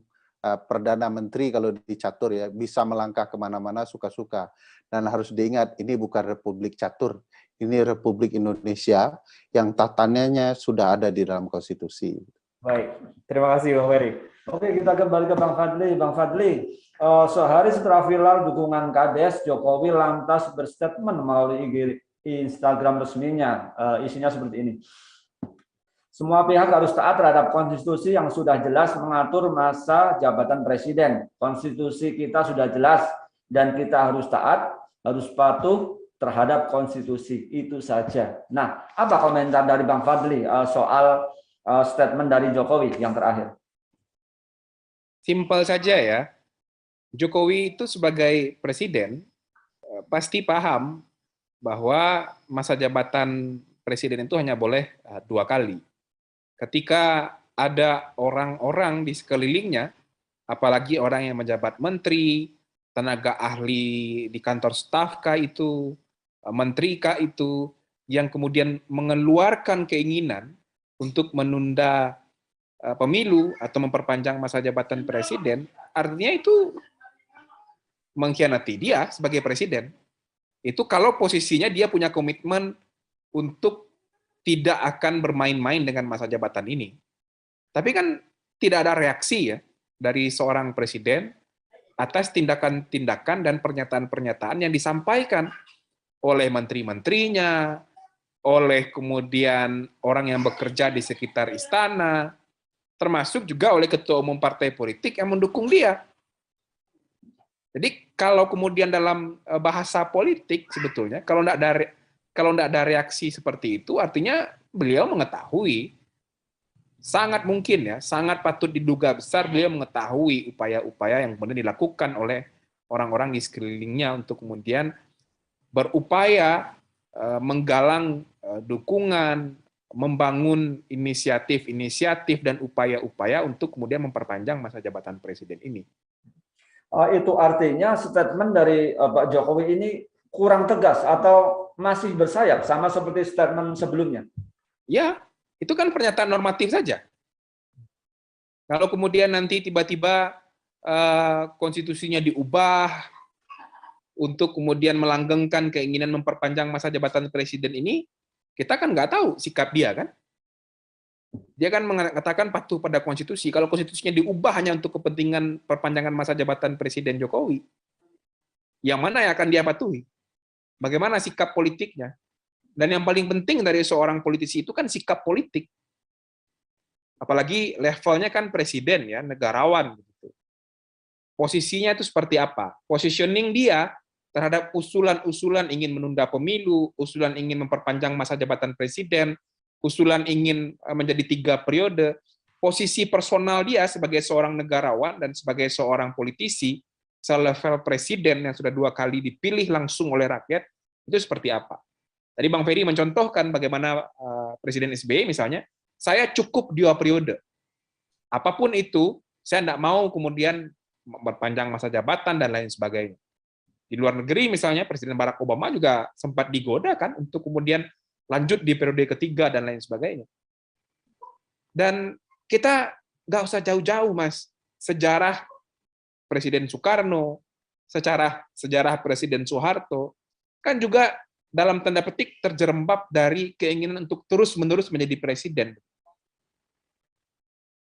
Perdana Menteri kalau dicatur ya, bisa melangkah kemana-mana suka-suka. Dan harus diingat, ini bukan Republik Catur, ini Republik Indonesia yang tatanannya sudah ada di dalam konstitusi. Baik, terima kasih Bang Ferry. Oke, kita kembali ke Bang Fadli. Bang Fadli, sehari setelah viral dukungan Kades, Jokowi lantas berstatement melalui Instagram resminya. Isinya seperti ini. Semua pihak harus taat terhadap konstitusi yang sudah jelas mengatur masa jabatan presiden. Konstitusi kita sudah jelas dan kita harus taat, harus patuh terhadap konstitusi. Itu saja. Nah, apa komentar dari Bang Fadli soal statement dari Jokowi yang terakhir? Simpel saja ya. Jokowi itu sebagai presiden pasti paham bahwa masa jabatan presiden itu hanya boleh 2 kali. Ketika ada orang-orang di sekelilingnya, apalagi orang yang menjabat menteri, tenaga ahli di kantor staf kah itu, menteri kah itu, yang kemudian mengeluarkan keinginan untuk menunda pemilu atau memperpanjang masa jabatan presiden, artinya itu mengkhianati dia sebagai presiden. Itu kalau posisinya dia punya komitmen untuk tidak akan bermain-main dengan masa jabatan ini. Tapi kan tidak ada reaksi ya dari seorang presiden atas tindakan-tindakan dan pernyataan-pernyataan yang disampaikan oleh menteri-menterinya, oleh kemudian orang yang bekerja di sekitar istana, termasuk juga oleh ketua umum partai politik yang mendukung dia. Jadi kalau kemudian dalam bahasa politik sebetulnya, kalau tidak ada reaksi seperti itu, artinya beliau mengetahui, sangat mungkin ya, sangat patut diduga besar beliau mengetahui upaya-upaya yang kemudian dilakukan oleh orang-orang di sekelilingnya untuk kemudian berupaya menggalang dukungan, membangun inisiatif-inisiatif dan upaya-upaya untuk kemudian memperpanjang masa jabatan presiden ini. Itu artinya statement dari Pak Jokowi ini kurang tegas atau masih bersayap sama seperti statement sebelumnya? Ya, itu kan pernyataan normatif saja. Kalau kemudian nanti tiba-tiba konstitusinya diubah untuk kemudian melanggengkan keinginan memperpanjang masa jabatan presiden ini, kita kan nggak tahu sikap dia kan. Dia kan mengatakan patuh pada konstitusi. Kalau konstitusinya diubah hanya untuk kepentingan perpanjangan masa jabatan Presiden Jokowi, yang mana yang akan dia patuhi? Bagaimana sikap politiknya? Dan yang paling penting dari seorang politisi itu kan sikap politik. Apalagi levelnya kan presiden ya, negarawan. Posisinya itu seperti apa? Positioning dia terhadap usulan-usulan ingin menunda pemilu, usulan ingin memperpanjang masa jabatan presiden, usulan ingin menjadi 3 periode, posisi personal dia sebagai seorang negarawan dan sebagai seorang politisi selevel presiden yang sudah 2 kali dipilih langsung oleh rakyat, itu seperti apa. Tadi Bang Ferry mencontohkan bagaimana Presiden SBY misalnya, saya cukup 2 periode. Apapun itu, saya tidak mau kemudian memperpanjang masa jabatan dan lain sebagainya. Di luar negeri misalnya, Presiden Barack Obama juga sempat digoda kan untuk kemudian lanjut di periode ketiga dan lain sebagainya. Dan kita nggak usah jauh-jauh, Mas. Sejarah Presiden Soekarno, sejarah Presiden Soeharto, kan juga dalam tanda petik terjerembab dari keinginan untuk terus-menerus menjadi presiden.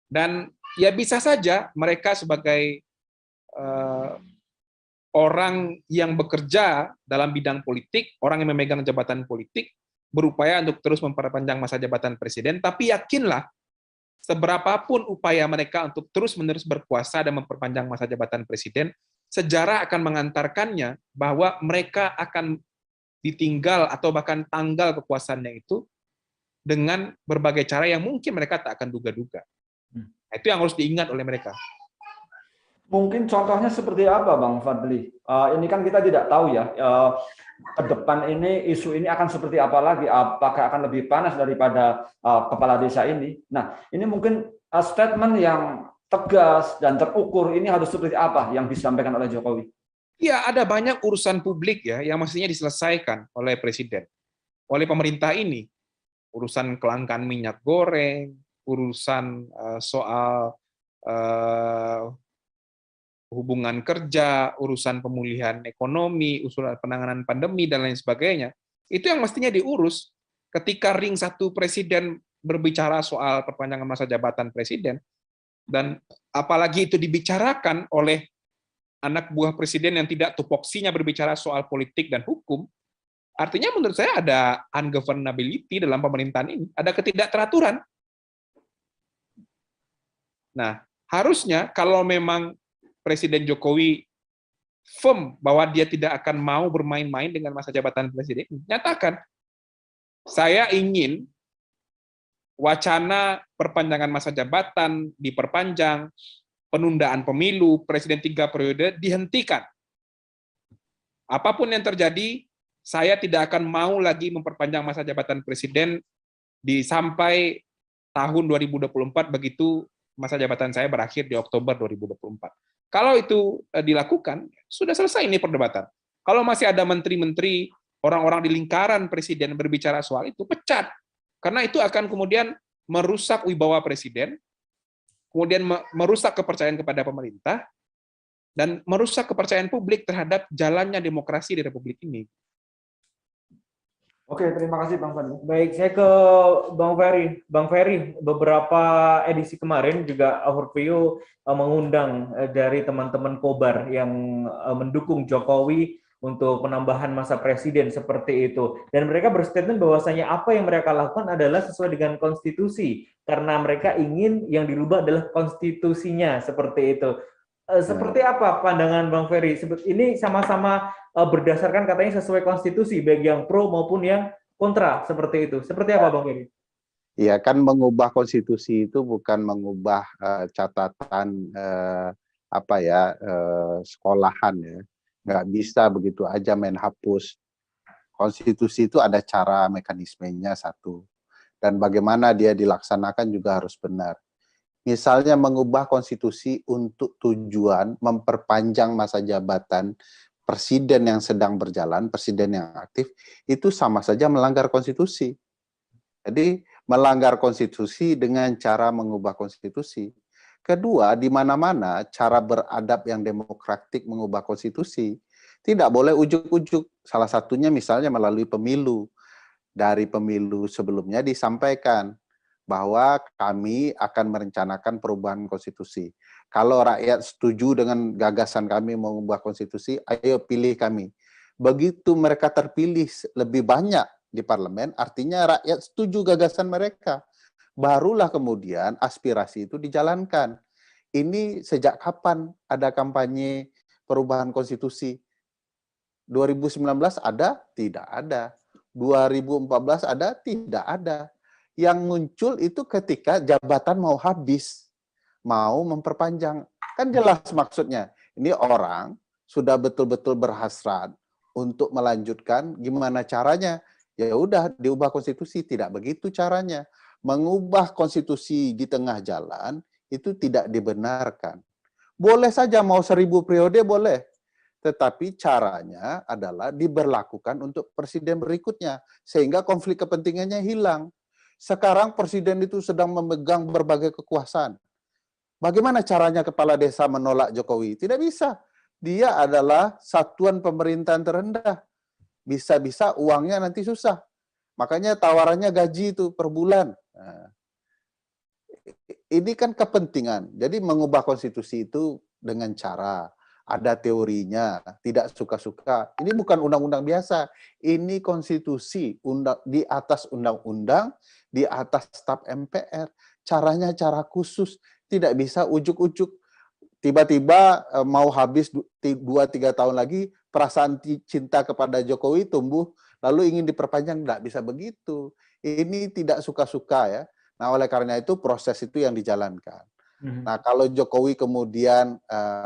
Dan ya bisa saja mereka sebagai orang yang bekerja dalam bidang politik, orang yang memegang jabatan politik, berupaya untuk terus memperpanjang masa jabatan presiden, tapi yakinlah, seberapapun upaya mereka untuk terus-menerus berkuasa dan memperpanjang masa jabatan presiden, sejarah akan mengantarkannya bahwa mereka akan ditinggal atau bahkan tanggal kekuasaannya itu dengan berbagai cara yang mungkin mereka tak akan duga-duga. Itu yang harus diingat oleh mereka. Mungkin contohnya seperti apa, Bang Fadli? Ini kan kita tidak tahu ya, ke depan ini isu ini akan seperti apa lagi? Apakah akan lebih panas daripada kepala desa ini? Nah, ini mungkin statement yang tegas dan terukur ini harus seperti apa yang disampaikan oleh Jokowi? Ya, ada banyak urusan publik ya yang mestinya diselesaikan oleh presiden, oleh pemerintah ini. Urusan kelangkaan minyak goreng, urusan soal hubungan kerja, urusan pemulihan ekonomi, usulan penanganan pandemi, dan lain sebagainya. Itu yang mestinya diurus ketika ring 1 presiden berbicara soal perpanjangan masa jabatan presiden, dan apalagi itu dibicarakan oleh anak buah presiden yang tidak tupoksinya berbicara soal politik dan hukum, artinya menurut saya ada ungovernability dalam pemerintahan ini, ada ketidakteraturan. Nah, harusnya kalau memang Presiden Jokowi firm bahwa dia tidak akan mau bermain-main dengan masa jabatan presiden, nyatakan, saya ingin wacana perpanjangan masa jabatan diperpanjang, penundaan pemilu, presiden 3 periode dihentikan. Apapun yang terjadi, saya tidak akan mau lagi memperpanjang masa jabatan presiden sampai tahun 2024, begitu masa jabatan saya berakhir di Oktober 2024. Kalau itu dilakukan, sudah selesai ini perdebatan. Kalau masih ada menteri-menteri, orang-orang di lingkaran presiden berbicara soal itu, pecat. Karena itu akan kemudian merusak wibawa presiden, kemudian merusak kepercayaan kepada pemerintah, dan merusak kepercayaan publik terhadap jalannya demokrasi di Republik ini. Oke, terima kasih Bang Fadli. Baik, saya ke Bang Ferry. Bang Ferry, beberapa edisi kemarin juga Ahurvio mengundang dari teman-teman Kobar yang mendukung Jokowi untuk penambahan masa presiden seperti itu. Dan mereka berstatement bahwasanya apa yang mereka lakukan adalah sesuai dengan konstitusi, karena mereka ingin yang dirubah adalah konstitusinya, seperti itu. Seperti apa pandangan Bang Ferry? Ini sama-sama berdasarkan katanya sesuai konstitusi, baik yang pro maupun yang kontra, seperti itu. Seperti apa Bang Ferry? Iya, kan mengubah konstitusi itu bukan mengubah catatan sekolahan ya. Nggak bisa begitu aja main hapus. Konstitusi itu ada cara mekanismenya satu. Dan bagaimana dia dilaksanakan juga harus benar. Misalnya mengubah konstitusi untuk tujuan memperpanjang masa jabatan presiden yang sedang berjalan, presiden yang aktif, itu sama saja melanggar konstitusi. Jadi melanggar konstitusi dengan cara mengubah konstitusi. Kedua, di mana-mana cara beradab yang demokratik mengubah konstitusi. Tidak boleh ujuk-ujuk. Salah satunya misalnya melalui pemilu. Dari pemilu sebelumnya disampaikan bahwa kami akan merencanakan perubahan konstitusi. Kalau rakyat setuju dengan gagasan kami mengubah konstitusi, ayo pilih kami. Begitu mereka terpilih lebih banyak di parlemen, artinya rakyat setuju gagasan mereka. Barulah kemudian aspirasi itu dijalankan. Ini sejak kapan ada kampanye perubahan konstitusi? 2019 ada? Tidak ada. 2014 ada? Tidak ada. Yang muncul itu ketika jabatan mau habis, mau memperpanjang. Kan jelas maksudnya. Ini orang sudah betul-betul berhasrat untuk melanjutkan, gimana caranya? Ya udah diubah konstitusi, tidak begitu caranya. Mengubah konstitusi di tengah jalan itu tidak dibenarkan. Boleh saja mau 1000 periode boleh, tetapi caranya adalah diberlakukan untuk presiden berikutnya sehingga konflik kepentingannya hilang. Sekarang presiden itu sedang memegang berbagai kekuasaan. Bagaimana caranya kepala desa menolak Jokowi? Tidak bisa. Dia adalah satuan pemerintahan terendah. Bisa-bisa uangnya nanti susah. Makanya tawarannya gaji itu per bulan. Nah, ini kan kepentingan. Jadi mengubah konstitusi itu dengan cara, ada teorinya, tidak suka-suka. Ini bukan undang-undang biasa. Ini konstitusi, di atas undang-undang, di atas staf MPR. Caranya cara khusus, tidak bisa ujuk-ujuk. Tiba-tiba mau habis 2-3 tahun lagi, perasaan cinta kepada Jokowi tumbuh, lalu ingin diperpanjang, tidak bisa begitu. Ini tidak suka-suka ya. Nah, oleh karena itu proses itu yang dijalankan. Nah, kalau Jokowi kemudian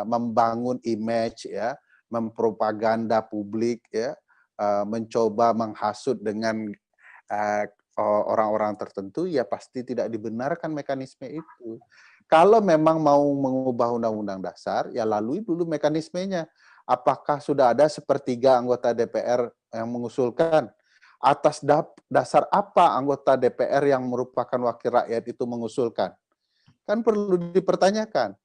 membangun image ya, mempropaganda publik ya, mencoba menghasut dengan orang-orang tertentu, ya pasti tidak dibenarkan mekanisme itu. Kalau memang mau mengubah undang-undang dasar, ya lalui dulu mekanismenya. Apakah sudah ada sepertiga anggota DPR yang mengusulkan? Atas dasar apa anggota DPR yang merupakan wakil rakyat itu mengusulkan? Kan perlu dipertanyakan.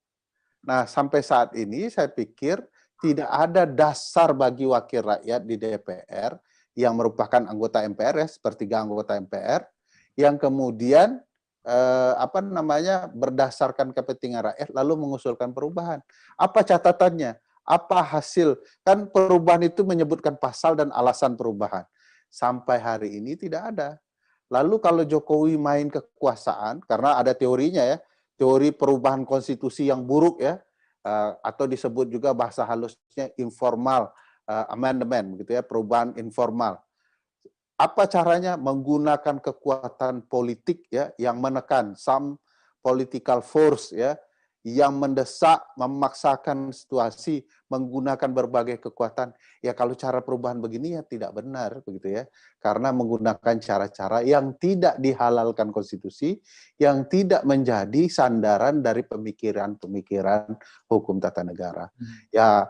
Nah, sampai saat ini saya pikir tidak ada dasar bagi wakil rakyat di DPR yang merupakan anggota MPR, ya, sepertiga anggota MPR, yang kemudian berdasarkan kepentingan rakyat lalu mengusulkan perubahan. Apa catatannya? Apa hasil? Kan perubahan itu menyebutkan pasal dan alasan perubahan. Sampai hari ini tidak ada. Lalu kalau Jokowi main kekuasaan, karena ada teorinya ya, teori perubahan konstitusi yang buruk ya, atau disebut juga bahasa halusnya informal amendment, gitu ya, perubahan informal. Apa caranya? Menggunakan kekuatan politik ya, yang menekan, some political force ya, yang mendesak, memaksakan situasi, menggunakan berbagai kekuatan. Ya kalau cara perubahan begini ya tidak benar begitu ya. Karena menggunakan cara-cara yang tidak dihalalkan konstitusi, yang tidak menjadi sandaran dari pemikiran-pemikiran hukum tata negara. Ya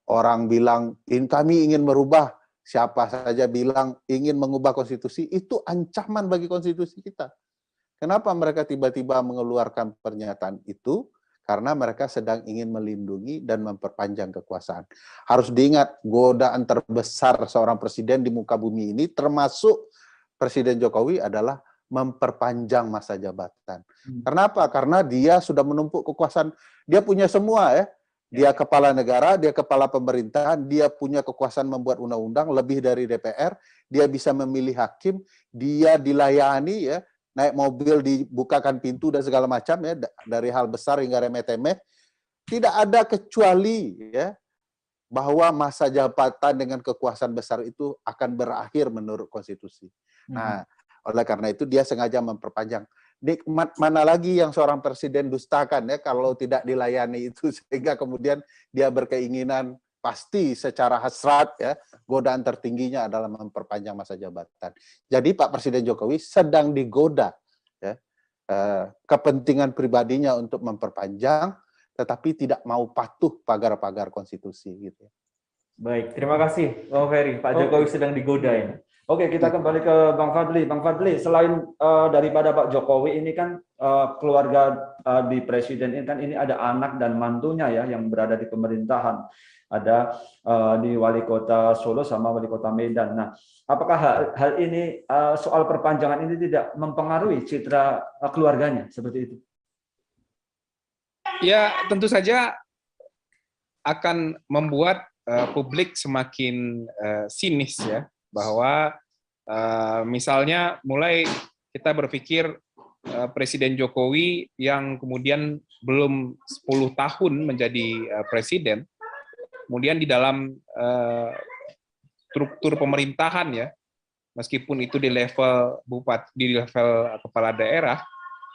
orang bilang kami ingin merubah, siapa saja bilang ingin mengubah konstitusi, itu ancaman bagi konstitusi kita. Kenapa mereka tiba-tiba mengeluarkan pernyataan itu? Karena mereka sedang ingin melindungi dan memperpanjang kekuasaan. Harus diingat, godaan terbesar seorang presiden di muka bumi ini, termasuk Presiden Jokowi, adalah memperpanjang masa jabatan. Kenapa? Karena dia sudah menumpuk kekuasaan. Dia punya semua ya. Dia kepala negara, dia kepala pemerintahan, dia punya kekuasaan membuat undang-undang lebih dari DPR, dia bisa memilih hakim, dia dilayani ya, naik mobil dibukakan pintu dan segala macam ya, dari hal besar hingga remeh-temeh. Tidak ada kecuali ya bahwa masa jabatan dengan kekuasaan besar itu akan berakhir menurut konstitusi. Nah, oleh karena itu dia sengaja memperpanjang. Nikmat mana lagi yang seorang presiden dustakan ya kalau tidak dilayani itu, sehingga kemudian dia berkeinginan pasti secara hasrat ya, godaan tertingginya adalah memperpanjang masa jabatan. Jadi Pak Presiden Jokowi sedang digoda ya, kepentingan pribadinya untuk memperpanjang, tetapi tidak mau patuh pagar-pagar konstitusi gitu. Baik, terima kasih Bang Ferry. Pak Jokowi sedang digoda ini. Oke, kita kembali ke Bang Fadli. Bang Fadli, selain daripada Pak Jokowi ini kan keluarga di presiden ini kan ini ada anak dan mantunya ya yang berada di pemerintahan. Ada di wali kota Solo sama wali kota Medan. Nah, apakah hal ini soal perpanjangan ini tidak mempengaruhi citra keluarganya seperti itu? Ya, tentu saja akan membuat publik semakin sinis ya, bahwa misalnya mulai kita berpikir Presiden Jokowi yang kemudian belum 10 tahun menjadi presiden, kemudian di dalam struktur pemerintahan ya, meskipun itu di level bupati, di level kepala daerah,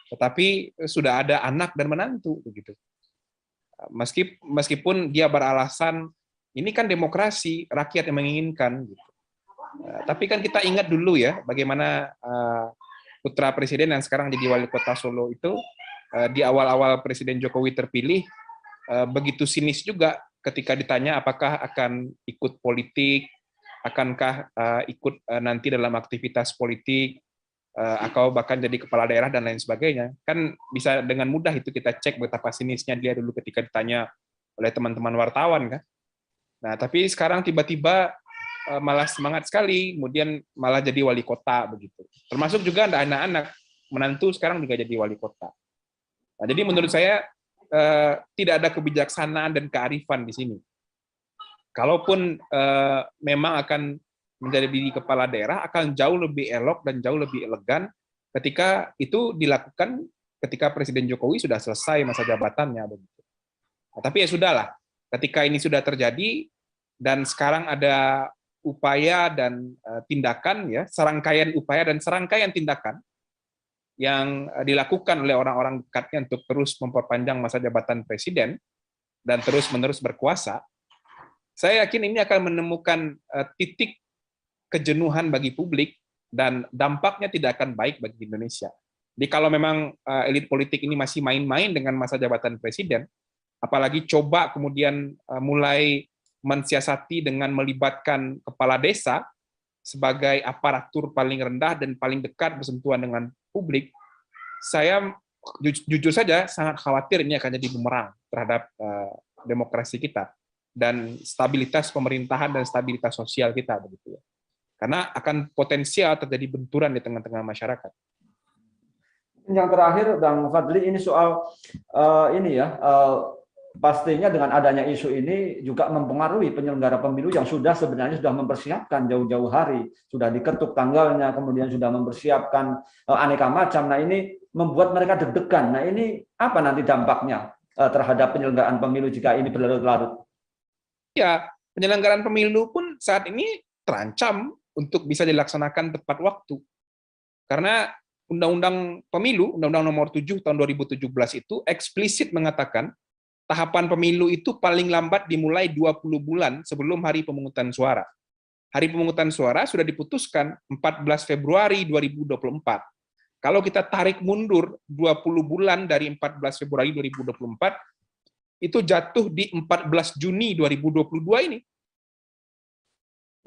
tetapi sudah ada anak dan menantu begitu. Meskipun dia beralasan ini kan demokrasi, rakyat yang menginginkan gitu. Tapi kan kita ingat dulu ya bagaimana putra presiden yang sekarang jadi wali kota Solo itu di awal-awal Presiden Jokowi terpilih begitu sinis juga ketika ditanya apakah akan ikut politik, akankah ikut nanti dalam aktivitas politik, atau bahkan jadi kepala daerah dan lain sebagainya. Kan bisa dengan mudah itu kita cek betapa sinisnya dia dulu ketika ditanya oleh teman-teman wartawan kan. Nah, tapi sekarang tiba-tiba malah semangat sekali, kemudian malah jadi wali kota begitu. Termasuk juga ada anak-anak menantu sekarang juga jadi wali kota. Nah, jadi menurut saya tidak ada kebijaksanaan dan kearifan di sini. Kalaupun memang akan menjadi diri kepala daerah, akan jauh lebih elok dan jauh lebih elegan ketika itu dilakukan ketika Presiden Jokowi sudah selesai masa jabatannya begitu. Nah, tapi ya sudahlah, ketika ini sudah terjadi dan sekarang ada upaya dan tindakan ya, serangkaian upaya dan serangkaian tindakan yang dilakukan oleh orang-orang dekatnya untuk terus memperpanjang masa jabatan presiden dan terus-menerus berkuasa, saya yakin ini akan menemukan titik kejenuhan bagi publik dan dampaknya tidak akan baik bagi Indonesia. Jadi kalau memang elit politik ini masih main-main dengan masa jabatan presiden, apalagi coba kemudian mulai mensiasati dengan melibatkan kepala desa sebagai aparatur paling rendah dan paling dekat bersentuhan dengan publik, saya jujur saja sangat khawatir ini akan jadi bumerang terhadap demokrasi kita dan stabilitas pemerintahan dan stabilitas sosial kita begitu ya. Karena akan potensial terjadi benturan di tengah-tengah masyarakat. Yang terakhir, Bang Fadli, ini soal pastinya dengan adanya isu ini juga mempengaruhi penyelenggara pemilu yang sebenarnya sudah mempersiapkan jauh-jauh hari, sudah diketuk tanggalnya, kemudian sudah mempersiapkan aneka macam. Nah, ini membuat mereka deg-degan. Nah, ini apa nanti dampaknya terhadap penyelenggaraan pemilu jika ini berlarut-larut? Ya, penyelenggaraan pemilu pun saat ini terancam untuk bisa dilaksanakan tepat waktu. Karena Undang-Undang Pemilu, Undang-Undang Nomor 7 tahun 2017 itu eksplisit mengatakan tahapan pemilu itu paling lambat dimulai 20 bulan sebelum hari pemungutan suara. Hari pemungutan suara sudah diputuskan 14 Februari 2024. Kalau kita tarik mundur 20 bulan dari 14 Februari 2024, itu jatuh di 14 Juni 2022 ini.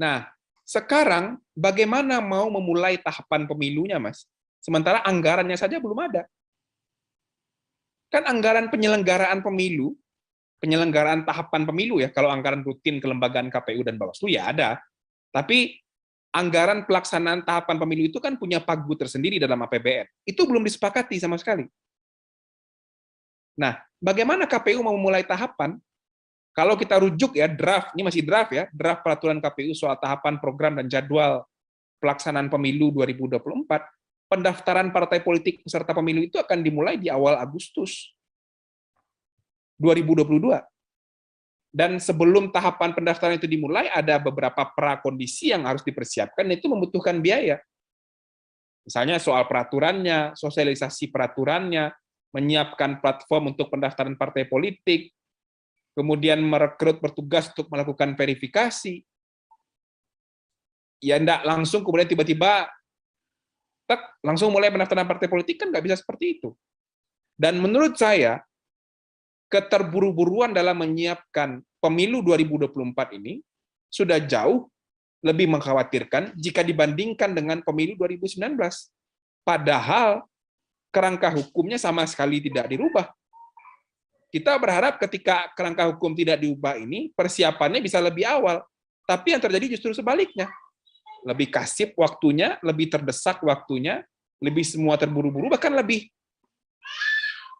Nah, sekarang bagaimana mau memulai tahapan pemilunya, Mas? Sementara anggarannya saja belum ada. Kan anggaran penyelenggaraan pemilu, penyelenggaraan tahapan pemilu ya, kalau anggaran rutin kelembagaan KPU dan Bawaslu ya ada. Tapi anggaran pelaksanaan tahapan pemilu itu kan punya pagu tersendiri dalam APBN. Itu belum disepakati sama sekali. Nah, bagaimana KPU mau memulai tahapan? Kalau kita rujuk ya, draft, ini masih draft ya, draft peraturan KPU soal tahapan program dan jadwal pelaksanaan pemilu 2024, pendaftaran partai politik peserta pemilu itu akan dimulai di awal Agustus 2022. Dan sebelum tahapan pendaftaran itu dimulai, ada beberapa prakondisi yang harus dipersiapkan, dan itu membutuhkan biaya. Misalnya soal peraturannya, sosialisasi peraturannya, menyiapkan platform untuk pendaftaran partai politik, kemudian merekrut petugas untuk melakukan verifikasi. Ya enggak langsung kemudian tiba-tiba langsung mulai pendaftaran partai politik, kan nggak bisa seperti itu. Dan menurut saya, keterburu-buruan dalam menyiapkan pemilu 2024 ini sudah jauh lebih mengkhawatirkan jika dibandingkan dengan pemilu 2019. Padahal kerangka hukumnya sama sekali tidak dirubah. Kita berharap ketika kerangka hukum tidak diubah ini, persiapannya bisa lebih awal. Tapi yang terjadi justru sebaliknya. Lebih kasip waktunya, lebih terdesak waktunya, lebih semua terburu-buru, bahkan lebih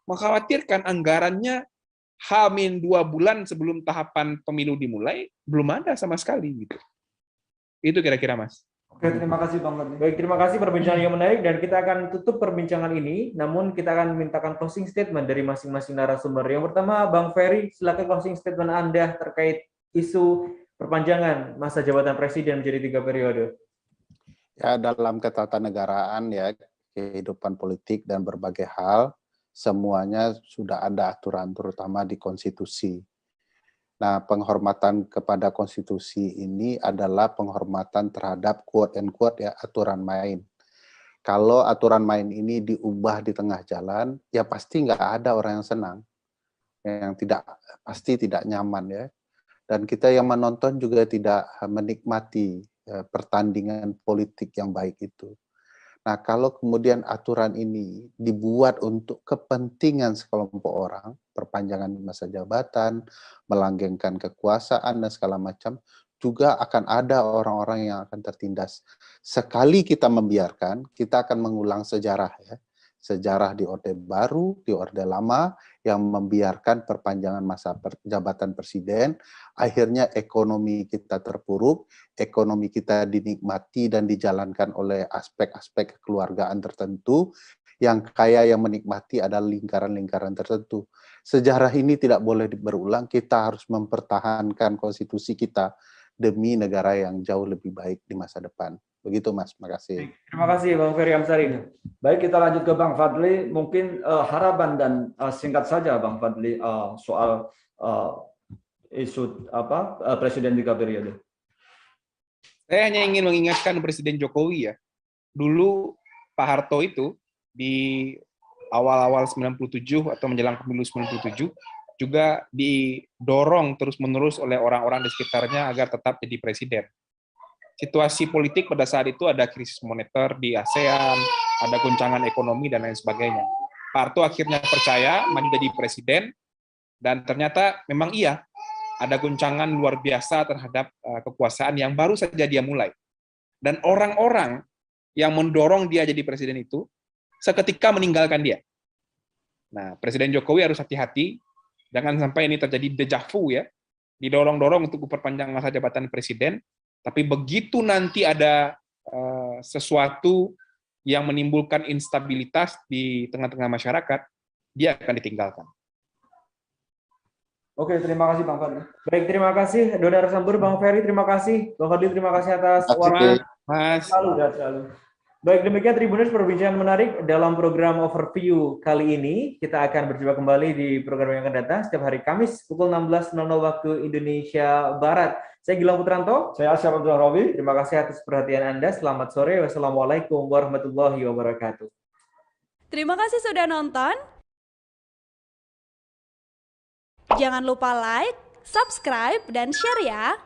mengkhawatirkan anggarannya H-2 bulan sebelum tahapan pemilu dimulai, belum ada sama sekali. Gitu. Itu kira-kira, Mas. Oke, terima kasih Bang Fadli. Baik, terima kasih perbincangan yang menarik, dan kita akan tutup perbincangan ini, namun kita akan mintakan closing statement dari masing-masing narasumber. Yang pertama, Bang Ferry, silakan closing statement Anda terkait isu perpanjangan masa jabatan Presiden menjadi 3 periode. Ya, dalam ketatanegaraan ya, kehidupan politik dan berbagai hal, semuanya sudah ada aturan, terutama di konstitusi. Nah, penghormatan kepada konstitusi ini adalah penghormatan terhadap quote and quote ya, aturan main. Kalau aturan main ini diubah di tengah jalan, ya pasti nggak ada orang yang senang, yang pasti tidak nyaman ya. Dan kita yang menonton juga tidak menikmati pertandingan politik yang baik itu. Nah, kalau kemudian aturan ini dibuat untuk kepentingan sekelompok orang, perpanjangan masa jabatan, melanggengkan kekuasaan dan segala macam, juga akan ada orang-orang yang akan tertindas. Sekali kita membiarkan, kita akan mengulang sejarah ya. Sejarah di Orde Baru, di Orde Lama, yang membiarkan perpanjangan masa jabatan presiden, akhirnya ekonomi kita terpuruk, ekonomi kita dinikmati dan dijalankan oleh aspek-aspek kekeluargaan tertentu, yang kaya yang menikmati adalah lingkaran-lingkaran tertentu. Sejarah ini tidak boleh berulang, kita harus mempertahankan konstitusi kita demi negara yang jauh lebih baik di masa depan. Begitu Mas, makasih. Terima kasih Bang Ferry Amsari. Baik, kita lanjut ke Bang Fadli. Mungkin harapan dan singkat saja Bang Fadli soal isu presiden 3 periode. Saya hanya ingin mengingatkan Presiden Jokowi ya. Dulu Pak Harto itu di awal-awal 97 atau menjelang pemilu 97 juga didorong terus-menerus oleh orang-orang di sekitarnya agar tetap jadi presiden. Situasi politik pada saat itu ada krisis moneter di ASEAN, ada goncangan ekonomi dan lain sebagainya. Pak Harto akhirnya percaya maju jadi presiden, dan ternyata memang iya, ada goncangan luar biasa terhadap kekuasaan yang baru saja dia mulai. Dan orang-orang yang mendorong dia jadi presiden itu seketika meninggalkan dia. Nah, Presiden Jokowi harus hati-hati, jangan sampai ini terjadi deja vu ya, didorong-dorong untuk memperpanjang masa jabatan presiden, tapi begitu nanti ada sesuatu yang menimbulkan instabilitas di tengah-tengah masyarakat, dia akan ditinggalkan. Oke, terima kasih Bang Fadli. Baik, terima kasih Dona Sambur, Bang Ferry, terima kasih. Bang Fadli, terima kasih atas waktu. Mas. Selalu. Baik, demikian Tribuners perbincangan menarik dalam program Overview kali ini. Kita akan berjumpa kembali di program yang akan datang setiap hari Kamis pukul 16.00 waktu Indonesia Barat. Saya Gilang Putranto. Saya Asyaf Abdul Rawi. Terima kasih atas perhatian Anda. Selamat sore. Wassalamualaikum warahmatullahi wabarakatuh. Terima kasih sudah nonton. Jangan lupa like, subscribe, dan share ya.